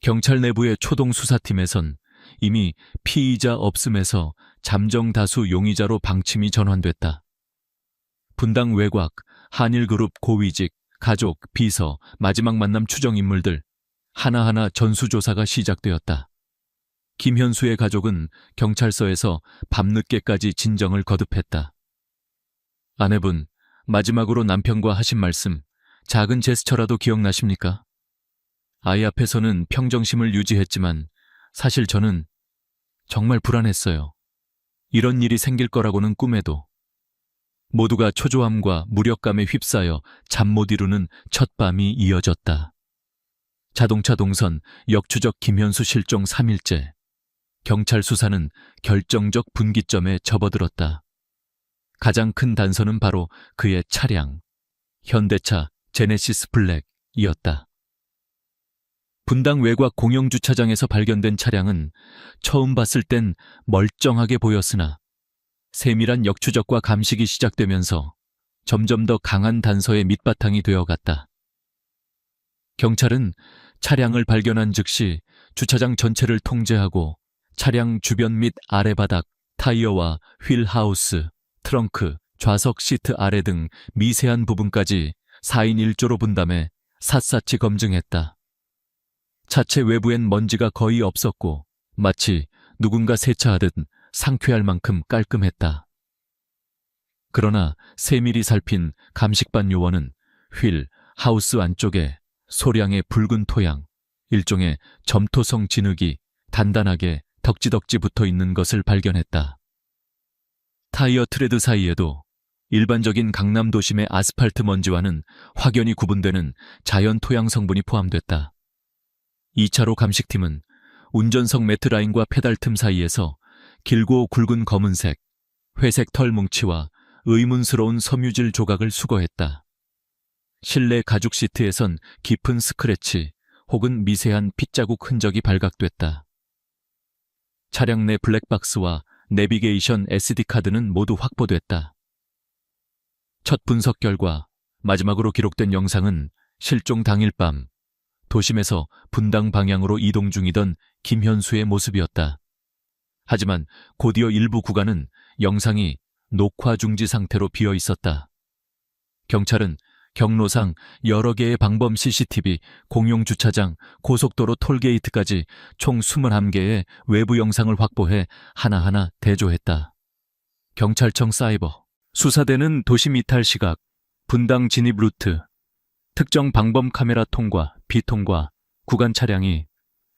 경찰 내부의 초동 수사팀에선 이미 피의자 없음에서 잠정 다수 용의자로 방침이 전환됐다. 분당 외곽, 한일그룹 고위직, 가족, 비서, 마지막 만남 추정 인물들 하나하나 전수조사가 시작되었다. 김현수의 가족은 경찰서에서 밤늦게까지 진정을 거듭했다. 아내분, 마지막으로 남편과 하신 말씀, 작은 제스처라도 기억나십니까? 아이 앞에서는 평정심을 유지했지만 사실 저는 정말 불안했어요. 이런 일이 생길 거라고는 꿈에도. 모두가 초조함과 무력감에 휩싸여 잠 못 이루는 첫 밤이 이어졌다. 자동차 동선, 역추적 김현수 실종 3일째. 경찰 수사는 결정적 분기점에 접어들었다. 가장 큰 단서는 바로 그의 차량, 현대차 제네시스 블랙이었다. 분당 외곽 공영주차장에서 발견된 차량은 처음 봤을 땐 멀쩡하게 보였으나 세밀한 역추적과 감식이 시작되면서 점점 더 강한 단서의 밑바탕이 되어갔다. 경찰은 차량을 발견한 즉시 주차장 전체를 통제하고 차량 주변 및 아래 바닥, 타이어와 휠 하우스, 트렁크, 좌석 시트 아래 등 미세한 부분까지 4인 1조로 분담해 샅샅이 검증했다. 차체 외부엔 먼지가 거의 없었고 마치 누군가 세차하듯 상쾌할 만큼 깔끔했다. 그러나 세밀히 살핀 감식반 요원은 휠, 하우스 안쪽에 소량의 붉은 토양, 일종의 점토성 진흙이 단단하게 덕지덕지 붙어 있는 것을 발견했다. 타이어 트레드 사이에도 일반적인 강남 도심의 아스팔트 먼지와는 확연히 구분되는 자연 토양 성분이 포함됐다. 2차로 감식팀은 운전석 매트라인과 페달 틈 사이에서 길고 굵은 검은색, 회색 털 뭉치와 의문스러운 섬유질 조각을 수거했다. 실내 가죽 시트에선 깊은 스크래치 혹은 미세한 핏자국 흔적이 발각됐다. 차량 내 블랙박스와 내비게이션 SD카드는 모두 확보됐다. 첫 분석 결과 마지막으로 기록된 영상은 실종 당일 밤 도심에서 분당 방향으로 이동 중이던 김현수의 모습이었다. 하지만 곧이어 일부 구간은 영상이 녹화 중지 상태로 비어 있었다. 경찰은 경로상 여러 개의 방범 CCTV, 공용 주차장, 고속도로 톨게이트까지 총 21개의 외부 영상을 확보해 하나하나 대조했다. 경찰청 사이버, 수사대는 도심 이탈 시각, 분당 진입 루트, 특정 방범 카메라 통과, 비통과, 구간 차량이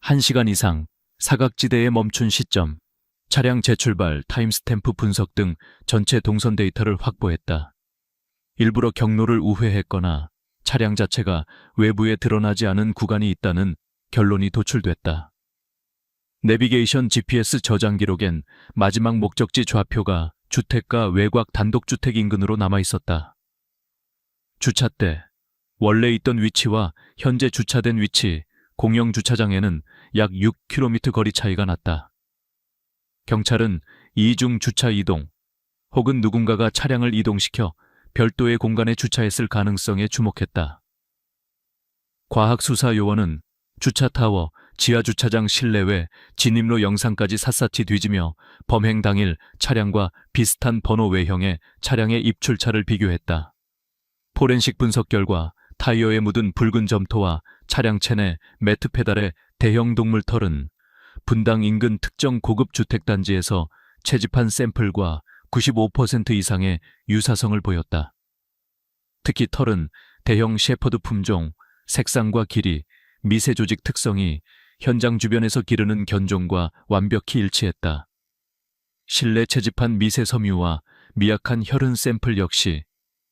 1시간 이상 사각지대에 멈춘 시점, 차량 재출발, 타임스탬프 분석 등 전체 동선 데이터를 확보했다. 일부러 경로를 우회했거나 차량 자체가 외부에 드러나지 않은 구간이 있다는 결론이 도출됐다. 내비게이션 GPS 저장 기록엔 마지막 목적지 좌표가 주택가 외곽 단독주택 인근으로 남아있었다. 주차대, 원래 있던 위치와 현재 주차된 위치, 공영 주차장에는 약 6km 거리 차이가 났다. 경찰은 이중 주차 이동 혹은 누군가가 차량을 이동시켜 별도의 공간에 주차했을 가능성에 주목했다. 과학수사 요원은 주차타워, 지하주차장 실내외 진입로 영상까지 샅샅이 뒤지며 범행 당일 차량과 비슷한 번호 외형의 차량의 입출차를 비교했다. 포렌식 분석 결과 타이어에 묻은 붉은 점토와 차량 체내 매트 페달의 대형 동물 털은 분당 인근 특정 고급 주택단지에서 채집한 샘플과 95% 이상의 유사성을 보였다. 특히 털은 대형 셰퍼드 품종, 색상과 길이, 미세 조직 특성이 현장 주변에서 기르는 견종과 완벽히 일치했다. 실내 채집한 미세 섬유와 미약한 혈흔 샘플 역시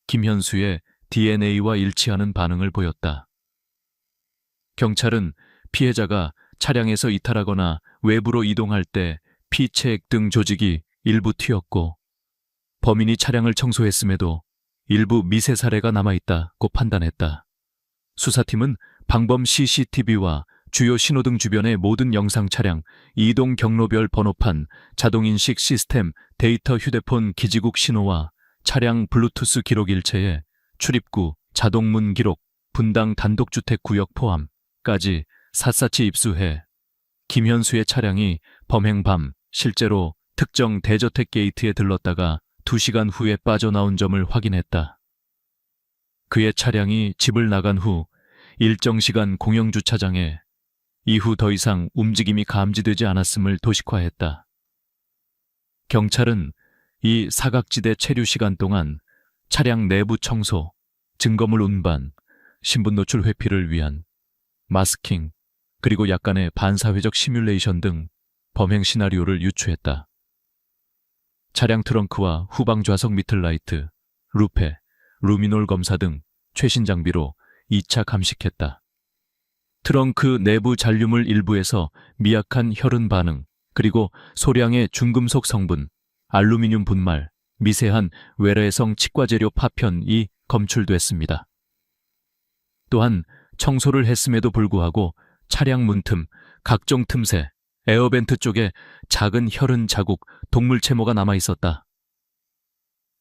김현수의 DNA와 일치하는 반응을 보였다. 경찰은 피해자가 차량에서 이탈하거나 외부로 이동할 때 피체액 등 조직이 일부 튀었고 범인이 차량을 청소했음에도 일부 미세 사례가 남아있다고 판단했다. 수사팀은 방범 CCTV와 주요 신호등 주변의 모든 영상 차량, 이동 경로별 번호판, 자동인식 시스템, 데이터 휴대폰 기지국 신호와 차량 블루투스 기록 일체에 출입구, 자동문 기록, 분당 단독주택 구역 포함까지 샅샅이 입수해 김현수의 차량이 범행 밤 실제로 특정 대저택 게이트에 들렀다가 2시간 후에 빠져나온 점을 확인했다. 그의 차량이 집을 나간 후 일정 시간 공영주차장에 이후 더 이상 움직임이 감지되지 않았음을 도식화했다. 경찰은 이 사각지대 체류 시간 동안 차량 내부 청소, 증거물 운반, 신분 노출 회피를 위한 마스킹, 그리고 약간의 반사회적 시뮬레이션 등 범행 시나리오를 유추했다. 차량 트렁크와 후방 좌석 미틀라이트, 루페, 루미놀 검사 등 최신 장비로 2차 감식했다. 트렁크 내부 잔류물 일부에서 미약한 혈흔 반응, 그리고 소량의 중금속 성분, 알루미늄 분말, 미세한 외래성 치과재료 파편이 검출됐습니다. 또한 청소를 했음에도 불구하고 차량 문틈, 각종 틈새, 에어벤트 쪽에 작은 혈흔 자국, 동물 채모가 남아있었다.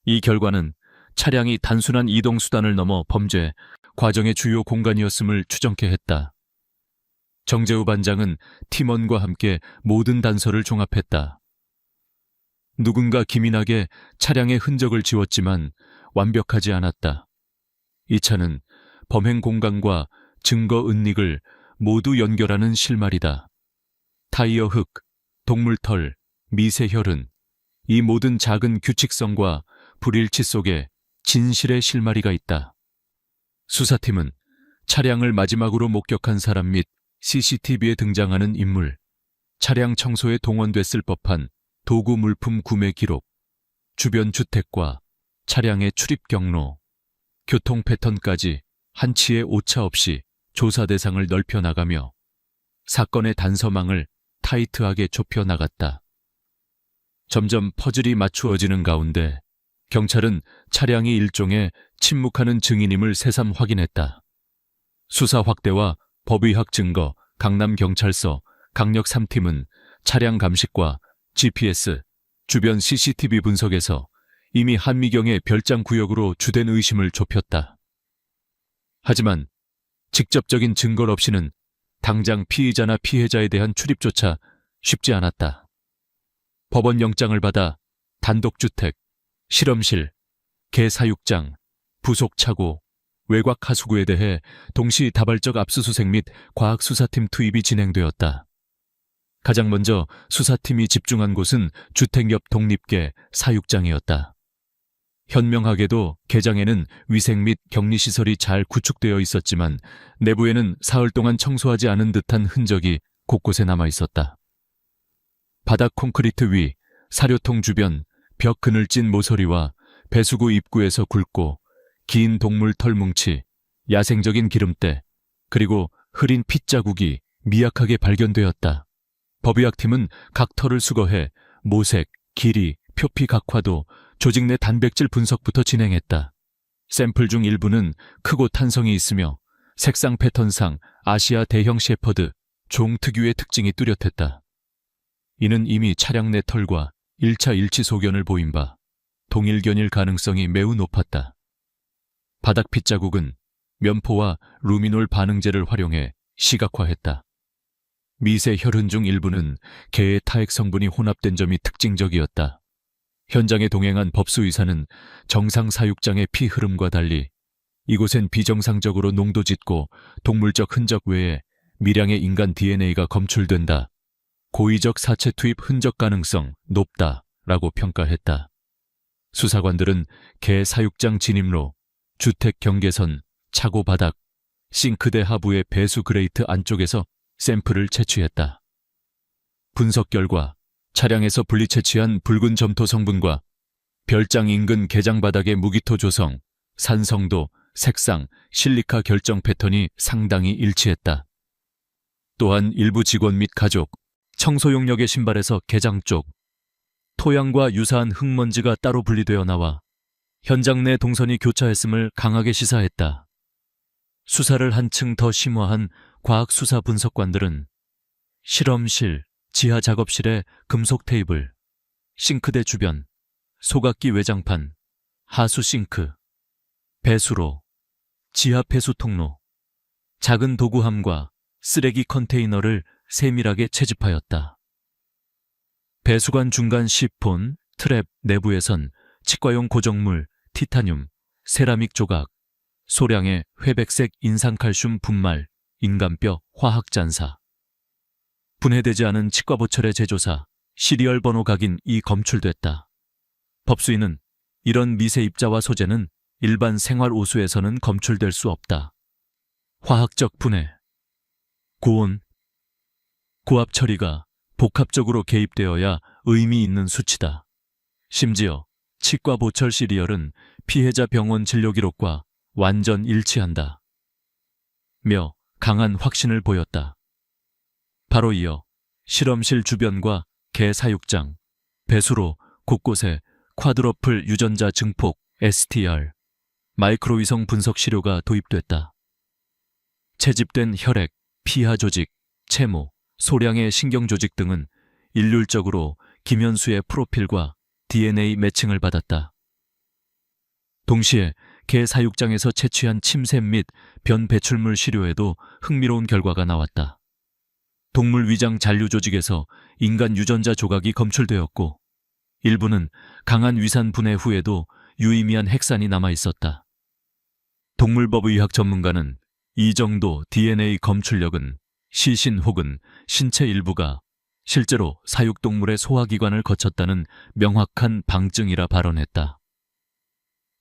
이 결과는 차량이 단순한 이동수단을 넘어 범죄 과정의 주요 공간이었음을 추정케 했다. 정재우 반장은 팀원과 함께 모든 단서를 종합했다. 누군가 기민하게 차량의 흔적을 지웠지만 완벽하지 않았다. 이 차는 범행 공간과 증거 은닉을 모두 연결하는 실마리다. 타이어 흙, 동물털, 미세 혈흔, 이 모든 작은 규칙성과 불일치 속에 진실의 실마리가 있다. 수사팀은 차량을 마지막으로 목격한 사람 및 CCTV에 등장하는 인물, 차량 청소에 동원됐을 법한 도구 물품 구매 기록, 주변 주택과 차량의 출입 경로, 교통 패턴까지 한치의 오차 없이 조사 대상을 넓혀 나가며 사건의 단서망을 타이트하게 좁혀 나갔다. 점점 퍼즐이 맞추어지는 가운데 경찰은 차량이 일종의 침묵하는 증인임을 새삼 확인했다. 수사 확대와 법의학 증거 강남경찰서 강력 3팀은 차량 감식과 GPS, 주변 CCTV 분석에서 이미 한미경의 별장 구역으로 주된 의심을 좁혔다. 하지만 직접적인 증거 없이는 당장 피의자나 피해자에 대한 출입조차 쉽지 않았다. 법원 영장을 받아 단독주택, 실험실, 개사육장, 부속차고, 외곽 하수구에 대해 동시다발적 압수수색 및 과학수사팀 투입이 진행되었다. 가장 먼저 수사팀이 집중한 곳은 주택 옆 독립계 사육장이었다. 현명하게도 개장에는 위생 및 격리시설이 잘 구축되어 있었지만 내부에는 사흘 동안 청소하지 않은 듯한 흔적이 곳곳에 남아 있었다. 바닥 콘크리트 위, 사료통 주변, 벽 그늘진 모서리와 배수구 입구에서 굵고 긴 동물 털 뭉치, 야생적인 기름때, 그리고 흐린 핏자국이 미약하게 발견되었다. 법의학팀은 각 털을 수거해 모색, 길이, 표피 각화도, 조직 내 단백질 분석부터 진행했다. 샘플 중 일부는 크고 탄성이 있으며 색상 패턴상 아시아 대형 셰퍼드, 종 특유의 특징이 뚜렷했다. 이는 이미 차량 내 털과 1차 일치 소견을 보인 바 동일견일 가능성이 매우 높았다. 바닥 핏자국은 면포와 루미놀 반응제를 활용해 시각화했다. 미세 혈흔 중 일부는 개의 타액 성분이 혼합된 점이 특징적이었다. 현장에 동행한 법수의사는 정상 사육장의 피 흐름과 달리 이곳엔 비정상적으로 농도 짙고 동물적 흔적 외에 미량의 인간 DNA가 검출된다. 고의적 사체 투입 흔적 가능성 높다라고 평가했다. 수사관들은 개 사육장 진입로, 주택 경계선, 차고 바닥, 싱크대 하부의 배수 그레이트 안쪽에서 샘플을 채취했다. 분석 결과 차량에서 분리 채취한 붉은 점토 성분과 별장 인근 개장 바닥의 무기토 조성, 산성도, 색상, 실리카 결정 패턴이 상당히 일치했다. 또한 일부 직원 및 가족, 청소 용역의 신발에서 개장 쪽, 토양과 유사한 흙먼지가 따로 분리되어 나와 현장 내 동선이 교차했음을 강하게 시사했다. 수사를 한층 더 심화한 과학수사 분석관들은 실험실, 지하 작업실의 금속 테이블, 싱크대 주변, 소각기 외장판, 하수 싱크, 배수로, 지하 폐수 통로, 작은 도구함과 쓰레기 컨테이너를 세밀하게 채집하였다. 배수관 중간 시폰, 트랩 내부에선 치과용 고정물, 티타늄, 세라믹 조각, 소량의 회백색 인산칼슘 분말, 인간뼈, 화학잔사, 분해되지 않은 치과보철의 제조사, 시리얼 번호 각인이 검출됐다. 법수인은 이런 미세 입자와 소재는 일반 생활 오수에서는 검출될 수 없다. 화학적 분해, 고온, 고압 처리가 복합적으로 개입되어야 의미 있는 수치다. 심지어 치과 보철 시리얼은 피해자 병원 진료 기록과 완전 일치한다. 며 강한 확신을 보였다. 바로 이어 실험실 주변과 개 사육장, 배수로 곳곳에 쿼드러플 유전자 증폭 STR, 마이크로위성 분석 시료가 도입됐다. 채집된 혈액, 피하 조직, 채모, 소량의 신경조직 등은 일률적으로 김현수의 프로필과 DNA 매칭을 받았다. 동시에 개 사육장에서 채취한 침샘 및 변 배출물 시료에도 흥미로운 결과가 나왔다. 동물 위장 잔류 조직에서 인간 유전자 조각이 검출되었고 일부는 강한 위산 분해 후에도 유의미한 핵산이 남아 있었다. 동물법의학 전문가는 이 정도 DNA 검출력은 시신 혹은 신체 일부가 실제로 사육동물의 소화기관을 거쳤다는 명확한 방증이라 발언했다.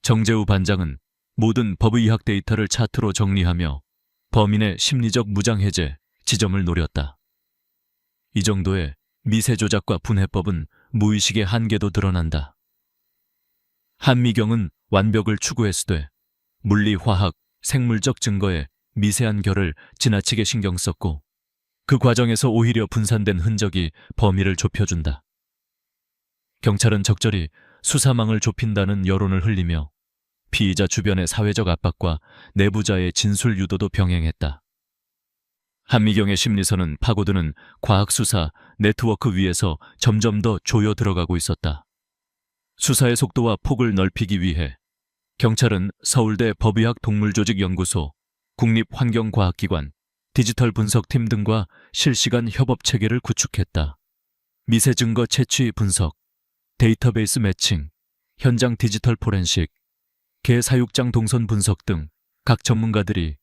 정재우 반장은 모든 법의학 데이터를 차트로 정리하며 범인의 심리적 무장해제 지점을 노렸다. 이 정도의 미세 조작과 분해법은 무의식의 한계도 드러난다. 한미경은 완벽을 추구했으되 물리, 화학, 생물적 증거에 미세한 결을 지나치게 신경 썼고 그 과정에서 오히려 분산된 흔적이 범위를 좁혀준다. 경찰은 적절히 수사망을 좁힌다는 여론을 흘리며 피의자 주변의 사회적 압박과 내부자의 진술 유도도 병행했다. 한미경의 심리선은 파고드는 과학수사 네트워크 위에서 점점 더 조여 들어가고 있었다. 수사의 속도와 폭을 넓히기 위해 경찰은 서울대 법의학 동물조직연구소, 국립환경과학기관, 디지털 분석팀 등과 실시간 협업 체계를 구축했다. 미세 증거 채취 분석, 데이터베이스 매칭, 현장 디지털 포렌식, 개 사육장 동선 분석 등 각 전문가들이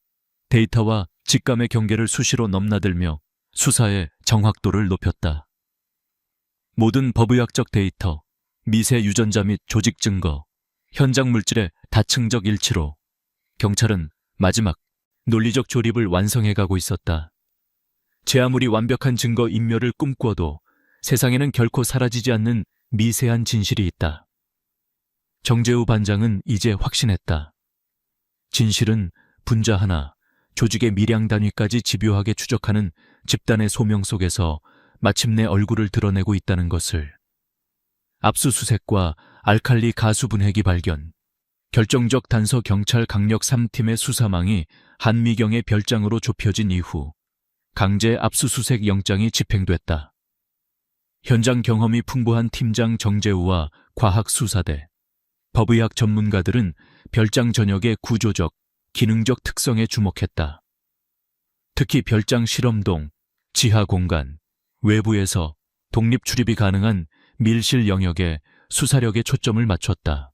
데이터와 직감의 경계를 수시로 넘나들며 수사의 정확도를 높였다. 모든 법의학적 데이터, 미세 유전자 및 조직 증거, 현장 물질의 다층적 일치로 경찰은 마지막 논리적 조립을 완성해가고 있었다. 제 아무리 완벽한 증거 인멸을 꿈꿔도 세상에는 결코 사라지지 않는 미세한 진실이 있다. 정재우 반장은 이제 확신했다. 진실은 분자 하나, 조직의 미량 단위까지 집요하게 추적하는 집단의 소명 속에서 마침내 얼굴을 드러내고 있다는 것을. 압수수색과 알칼리 가수 분해기 발견, 결정적 단서 경찰 강력 3팀의 수사망이 한미경의 별장으로 좁혀진 이후 강제 압수수색 영장이 집행됐다. 현장 경험이 풍부한 팀장 정재우와 과학수사대, 법의학 전문가들은 별장 전역의 구조적, 기능적 특성에 주목했다. 특히 별장 실험동, 지하 공간, 외부에서 독립 출입이 가능한 밀실 영역에 수사력에 초점을 맞췄다.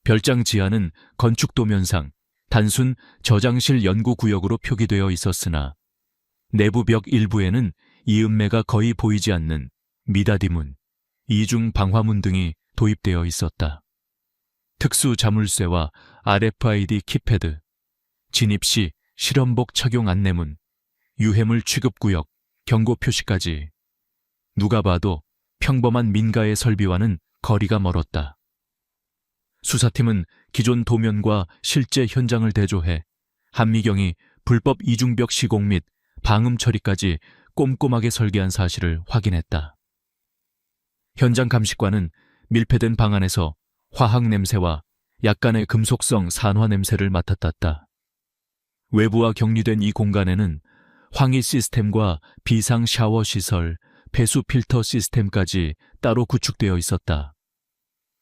별장 지하는 건축 도면상 단순 저장실 연구구역으로 표기되어 있었으나 내부 벽 일부에는 이음매가 거의 보이지 않는 미닫이문, 이중 방화문 등이 도입되어 있었다. 특수 자물쇠와 RFID 키패드, 진입 시 실험복 착용 안내문, 유해물 취급구역, 경고 표시까지 누가 봐도 평범한 민가의 설비와는 거리가 멀었다. 수사팀은 기존 도면과 실제 현장을 대조해 한미경이 불법 이중벽 시공 및 방음 처리까지 꼼꼼하게 설계한 사실을 확인했다. 현장 감식관은 밀폐된 방 안에서 화학 냄새와 약간의 금속성 산화 냄새를 맡았다. 외부와 격리된 이 공간에는 황희 시스템과 비상 샤워 시설, 배수 필터 시스템까지 따로 구축되어 있었다.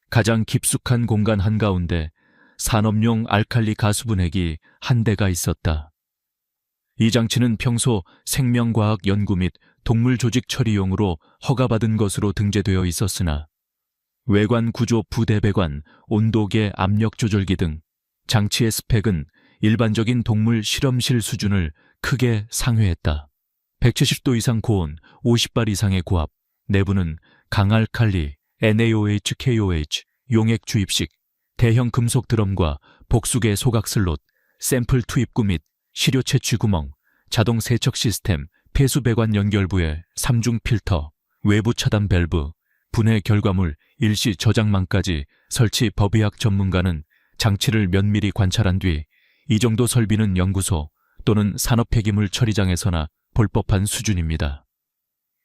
가장 깊숙한 공간 한가운데 산업용 알칼리 가수 분해기 한 대가 있었다. 이 장치는 평소 생명과학 연구 및 동물 조직 처리용으로 허가받은 것으로 등재되어 있었으나 외관 구조 부대 배관, 온도계 압력 조절기 등 장치의 스펙은 일반적인 동물 실험실 수준을 크게 상회했다. 170도 이상 고온, 50발 이상의 고압, 내부는 강알칼리, NaOH, KOH, 용액 주입식, 대형 금속 드럼과 복수계 소각 슬롯, 샘플 투입구 및 시료 채취 구멍, 자동 세척 시스템, 폐수 배관 연결부에 3중 필터, 외부 차단 밸브, 분해 결과물 일시 저장망까지 설치. 법의학 전문가는 장치를 면밀히 관찰한 뒤 이 정도 설비는 연구소 또는 산업폐기물 처리장에서나 볼 법한 수준입니다.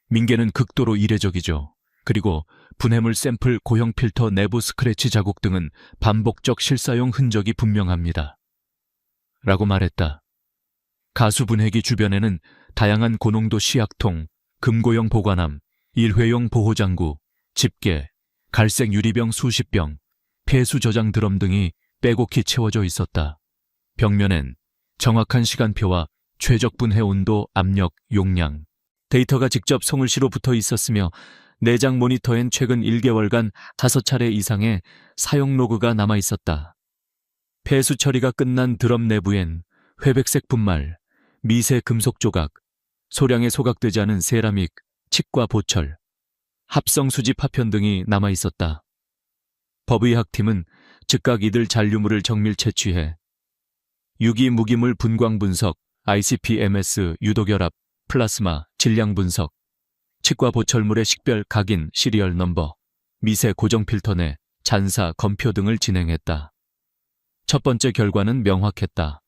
민계는 극도로 이례적이죠. 그리고 분해물 샘플 고형 필터 내부 스크래치 자국 등은 반복적 실사용 흔적이 분명합니다. 라고 말했다. 가수 분해기 주변에는 다양한 고농도 시약통, 금고용 보관함, 일회용 보호장구, 집게, 갈색 유리병 수십 병, 폐수 저장 드럼 등이 빼곡히 채워져 있었다. 벽면엔 정확한 시간표와 최적 분해 온도, 압력, 용량, 데이터가 직접 송을시로 붙어 있었으며 내장 모니터엔 최근 1개월간 5차례 이상의 사용 로그가 남아 있었다. 폐수 처리가 끝난 드럼 내부엔 회백색 분말, 미세 금속 조각, 소량의 소각되지 않은 세라믹, 칡과 보철, 합성수지 파편 등이 남아 있었다. 법의학팀은 즉각 이들 잔류물을 정밀 채취해 유기 무기물 분광 분석, ICP-MS 유도결합, 플라스마, 질량 분석, 칡과 보철물의 식별 각인, 시리얼 넘버, 미세 고정 필터 내 잔사, 검표 등을 진행했다. 첫 번째 결과는 명확했다.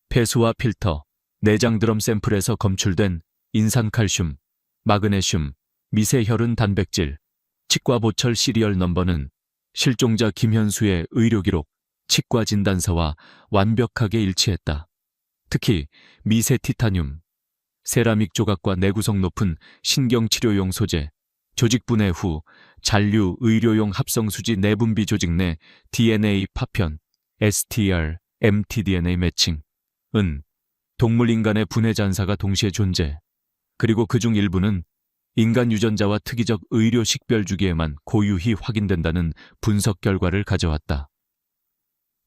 폐수와 필터, 내장 드럼 샘플에서 검출된 인산칼슘, 마그네슘, 미세 혈흔 단백질, 칡과 보철 시리얼 넘버는 실종자 김현수의 의료기록, 치과 진단서와 완벽하게 일치했다. 특히 미세 티타늄, 세라믹 조각과 내구성 높은 신경치료용 소재, 조직 분해 후 잔류 의료용 합성수지 내분비 조직 내 DNA 파편, STR, mtDNA 매칭, 동물-인간의 분해 잔사가 동시에 존재, 그리고 그중 일부는 인간 유전자와 특이적 의료 식별 주기에만 고유히 확인된다는 분석 결과를 가져왔다.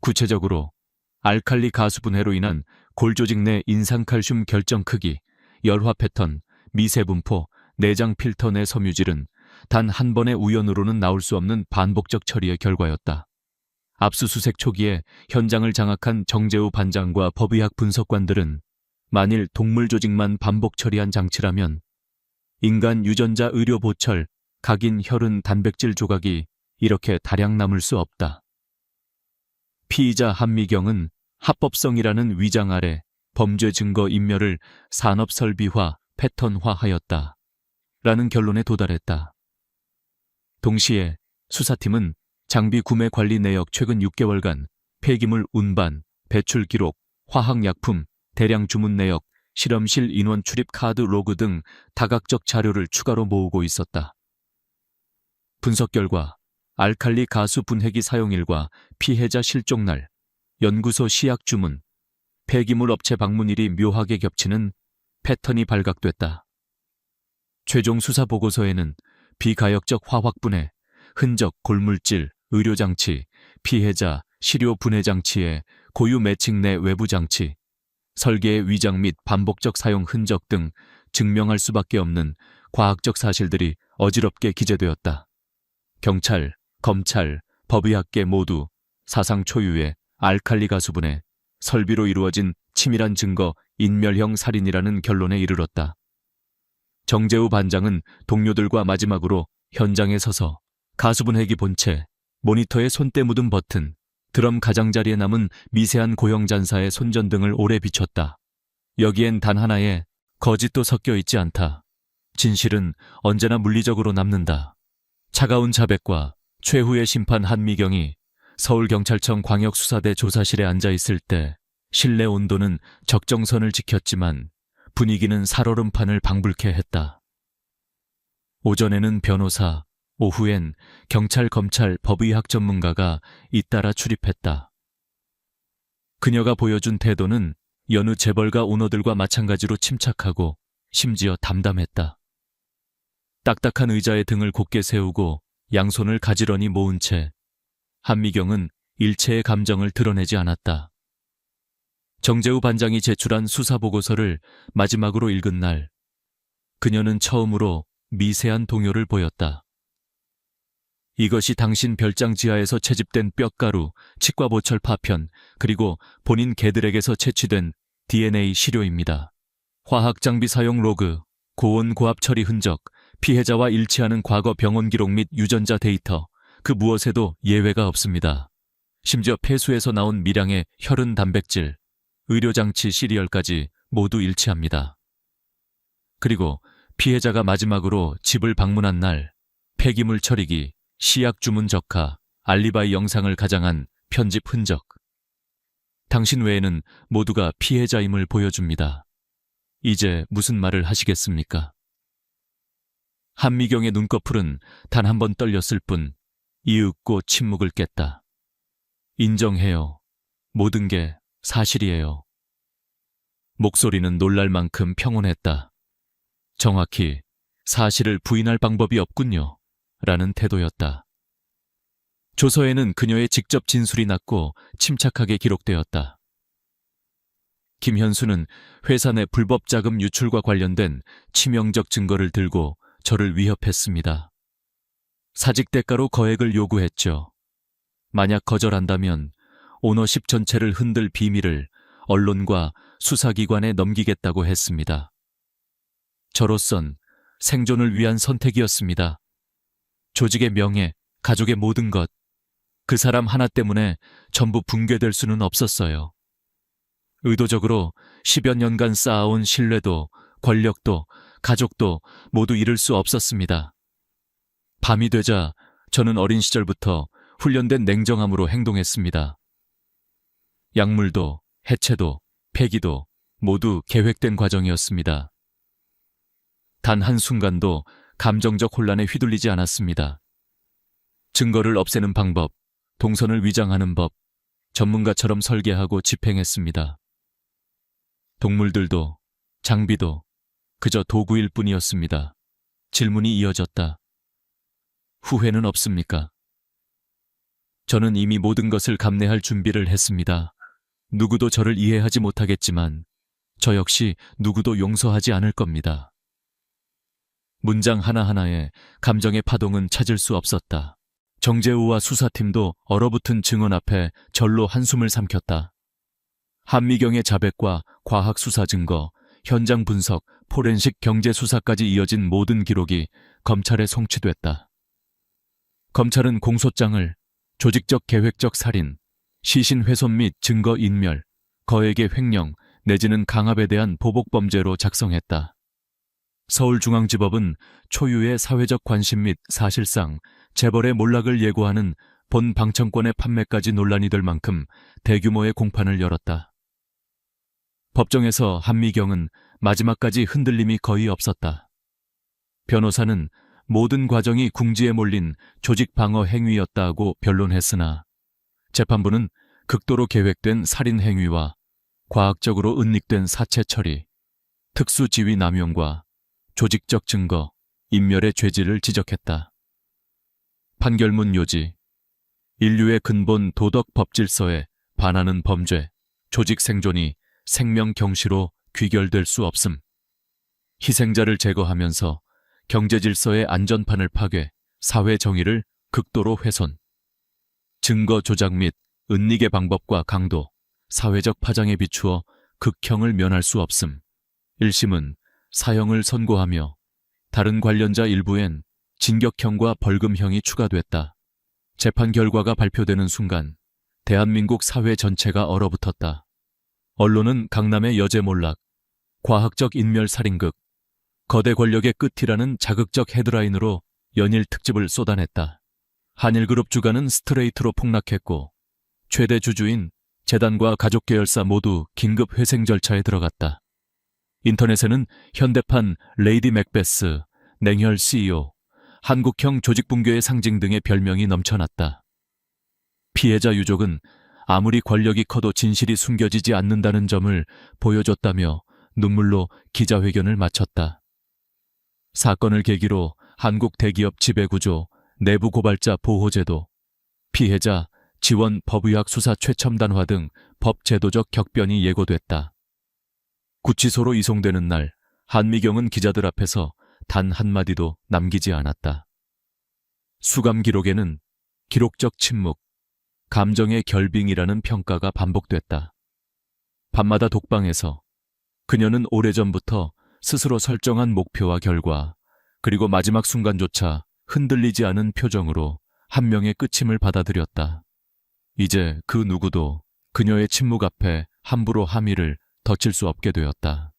구체적으로 알칼리 가수 분해로 인한 골조직 내 인산칼슘 결정 크기, 열화 패턴, 미세 분포, 내장 필터 내 섬유질은 단 한 번의 우연으로는 나올 수 없는 반복적 처리의 결과였다. 압수수색 초기에 현장을 장악한 정재우 반장과 법의학 분석관들은 만일 동물 조직만 반복 처리한 장치라면 인간 유전자 의료 보철, 각인 혈흔 단백질 조각이 이렇게 다량 남을 수 없다. 피의자 한미경은 합법성이라는 위장 아래 범죄 증거 인멸을 산업설비화, 패턴화하였다. 라는 결론에 도달했다. 동시에 수사팀은 장비 구매 관리 내역 최근 6개월간 폐기물 운반, 배출 기록, 화학약품, 대량 주문 내역, 실험실 인원 출입 카드 로그 등 다각적 자료를 추가로 모으고 있었다. 분석 결과 알칼리 가수 분해기 사용일과 피해자 실종날, 연구소 시약 주문, 폐기물 업체 방문일이 묘하게 겹치는 패턴이 발각됐다. 최종 수사 보고서에는 비가역적 화학 분해, 흔적 골물질, 의료장치, 피해자, 시료 분해 장치의 고유 매칭 내 외부 장치, 설계의 위장 및 반복적 사용 흔적 등 증명할 수밖에 없는 과학적 사실들이 어지럽게 기재되었다. 경찰, 검찰, 법의학계 모두 사상 초유의 알칼리 가수분해, 설비로 이루어진 치밀한 증거 인멸형 살인이라는 결론에 이르렀다. 정재우 반장은 동료들과 마지막으로 현장에 서서 가수분해기 본체, 모니터에 손때 묻은 버튼, 드럼 가장자리에 남은 미세한 고형 잔사의 손전 등을 오래 비췄다. 여기엔 단 하나의 거짓도 섞여 있지 않다. 진실은 언제나 물리적으로 남는다. 차가운 자백과 최후의 심판 한미경이 서울경찰청 광역수사대 조사실에 앉아있을 때 실내 온도는 적정선을 지켰지만 분위기는 살얼음판을 방불케 했다. 오전에는 변호사, 오후엔 경찰, 검찰, 법의학 전문가가 잇따라 출입했다. 그녀가 보여준 태도는 여느 재벌가 오너들과 마찬가지로 침착하고 심지어 담담했다. 딱딱한 의자에 등을 곧게 세우고 양손을 가지런히 모은 채 한미경은 일체의 감정을 드러내지 않았다. 정재우 반장이 제출한 수사보고서를 마지막으로 읽은 날, 그녀는 처음으로 미세한 동요를 보였다. 이것이 당신 별장 지하에서 채집된 뼈가루, 치과 보철 파편, 그리고 본인 개들에게서 채취된 DNA 시료입니다. 화학장비 사용 로그, 고온 고압 처리 흔적, 피해자와 일치하는 과거 병원 기록 및 유전자 데이터, 그 무엇에도 예외가 없습니다. 심지어 폐수에서 나온 미량의 혈흔 단백질, 의료장치 시리얼까지 모두 일치합니다. 그리고 피해자가 마지막으로 집을 방문한 날, 폐기물 처리기, 시약 주문 적하, 알리바이 영상을 가장한 편집 흔적. 당신 외에는 모두가 피해자임을 보여줍니다. 이제 무슨 말을 하시겠습니까? 한미경의 눈꺼풀은 단 한 번 떨렸을 뿐 이윽고 침묵을 깼다. 인정해요. 모든 게 사실이에요. 목소리는 놀랄 만큼 평온했다. 정확히 사실을 부인할 방법이 없군요. 라는 태도였다. 조서에는 그녀의 직접 진술이 났고 침착하게 기록되었다. 김현수는 회사 내 불법 자금 유출과 관련된 치명적 증거를 들고 저를 위협했습니다. 사직 대가로 거액을 요구했죠. 만약 거절한다면 오너십 전체를 흔들 비밀을 언론과 수사기관에 넘기겠다고 했습니다. 저로선 생존을 위한 선택이었습니다. 조직의 명예, 가족의 모든 것, 그 사람 하나 때문에 전부 붕괴될 수는 없었어요. 의도적으로 10여 년간 쌓아온 신뢰도, 권력도, 가족도 모두 잃을 수 없었습니다. 밤이 되자 저는 어린 시절부터 훈련된 냉정함으로 행동했습니다. 약물도, 해체도, 폐기도 모두 계획된 과정이었습니다. 단 한순간도 감정적 혼란에 휘둘리지 않았습니다. 증거를 없애는 방법, 동선을 위장하는 법, 전문가처럼 설계하고 집행했습니다. 동물들도, 장비도 그저 도구일 뿐이었습니다. 질문이 이어졌다. 후회는 없습니까? 저는 이미 모든 것을 감내할 준비를 했습니다. 누구도 저를 이해하지 못하겠지만 저 역시 누구도 용서하지 않을 겁니다. 문장 하나하나에 감정의 파동은 찾을 수 없었다. 정재우와 수사팀도 얼어붙은 증언 앞에 절로 한숨을 삼켰다. 한미경의 자백과 과학 수사 증거, 현장 분석, 포렌식 경제 수사까지 이어진 모든 기록이 검찰에 송치됐다. 검찰은 공소장을 조직적 계획적 살인, 시신 훼손 및 증거 인멸, 거액의 횡령 내지는 강압에 대한 보복범죄로 작성했다. 서울중앙지법은 초유의 사회적 관심 및 사실상 재벌의 몰락을 예고하는 본 방청권의 판매까지 논란이 될 만큼 대규모의 공판을 열었다. 법정에서 한미경은 마지막까지 흔들림이 거의 없었다. 변호사는 모든 과정이 궁지에 몰린 조직 방어 행위였다고 변론했으나 재판부는 극도로 계획된 살인 행위와 과학적으로 은닉된 사체 처리, 특수지위 남용과 조직적 증거, 인멸의 죄질을 지적했다. 판결문 요지, 인류의 근본 도덕 법질서에 반하는 범죄, 조직 생존이 생명 경시로 귀결될 수 없음. 희생자를 제거하면서 경제 질서의 안전판을 파괴, 사회 정의를 극도로 훼손. 증거 조작 및 은닉의 방법과 강도, 사회적 파장에 비추어 극형을 면할 수 없음. 1심은 사형을 선고하며 다른 관련자 일부엔 징역형과 벌금형이 추가됐다. 재판 결과가 발표되는 순간 대한민국 사회 전체가 얼어붙었다. 언론은 강남의 여제 몰락, 과학적 인멸 살인극, 거대 권력의 끝이라는 자극적 헤드라인으로 연일 특집을 쏟아냈다. 한일그룹 주가는 스트레이트로 폭락했고 최대 주주인 재단과 가족 계열사 모두 긴급 회생 절차에 들어갔다. 인터넷에는 현대판 레이디 맥베스, 냉혈 CEO, 한국형 조직 붕괴의 상징 등의 별명이 넘쳐났다. 피해자 유족은 아무리 권력이 커도 진실이 숨겨지지 않는다는 점을 보여줬다며 눈물로 기자회견을 마쳤다. 사건을 계기로 한국 대기업 지배구조, 내부 고발자 보호제도, 피해자 지원 법의학 수사 최첨단화 등 법제도적 격변이 예고됐다. 구치소로 이송되는 날 한미경은 기자들 앞에서 단 한마디도 남기지 않았다. 수감 기록에는 기록적 침묵, 감정의 결빙이라는 평가가 반복됐다. 밤마다 독방에서 그녀는 오래전부터 스스로 설정한 목표와 결과, 그리고 마지막 순간조차 흔들리지 않은 표정으로 한 명의 끝임을 받아들였다. 이제 그 누구도 그녀의 침묵 앞에 함부로 함의를 덧칠 수 없게 되었다.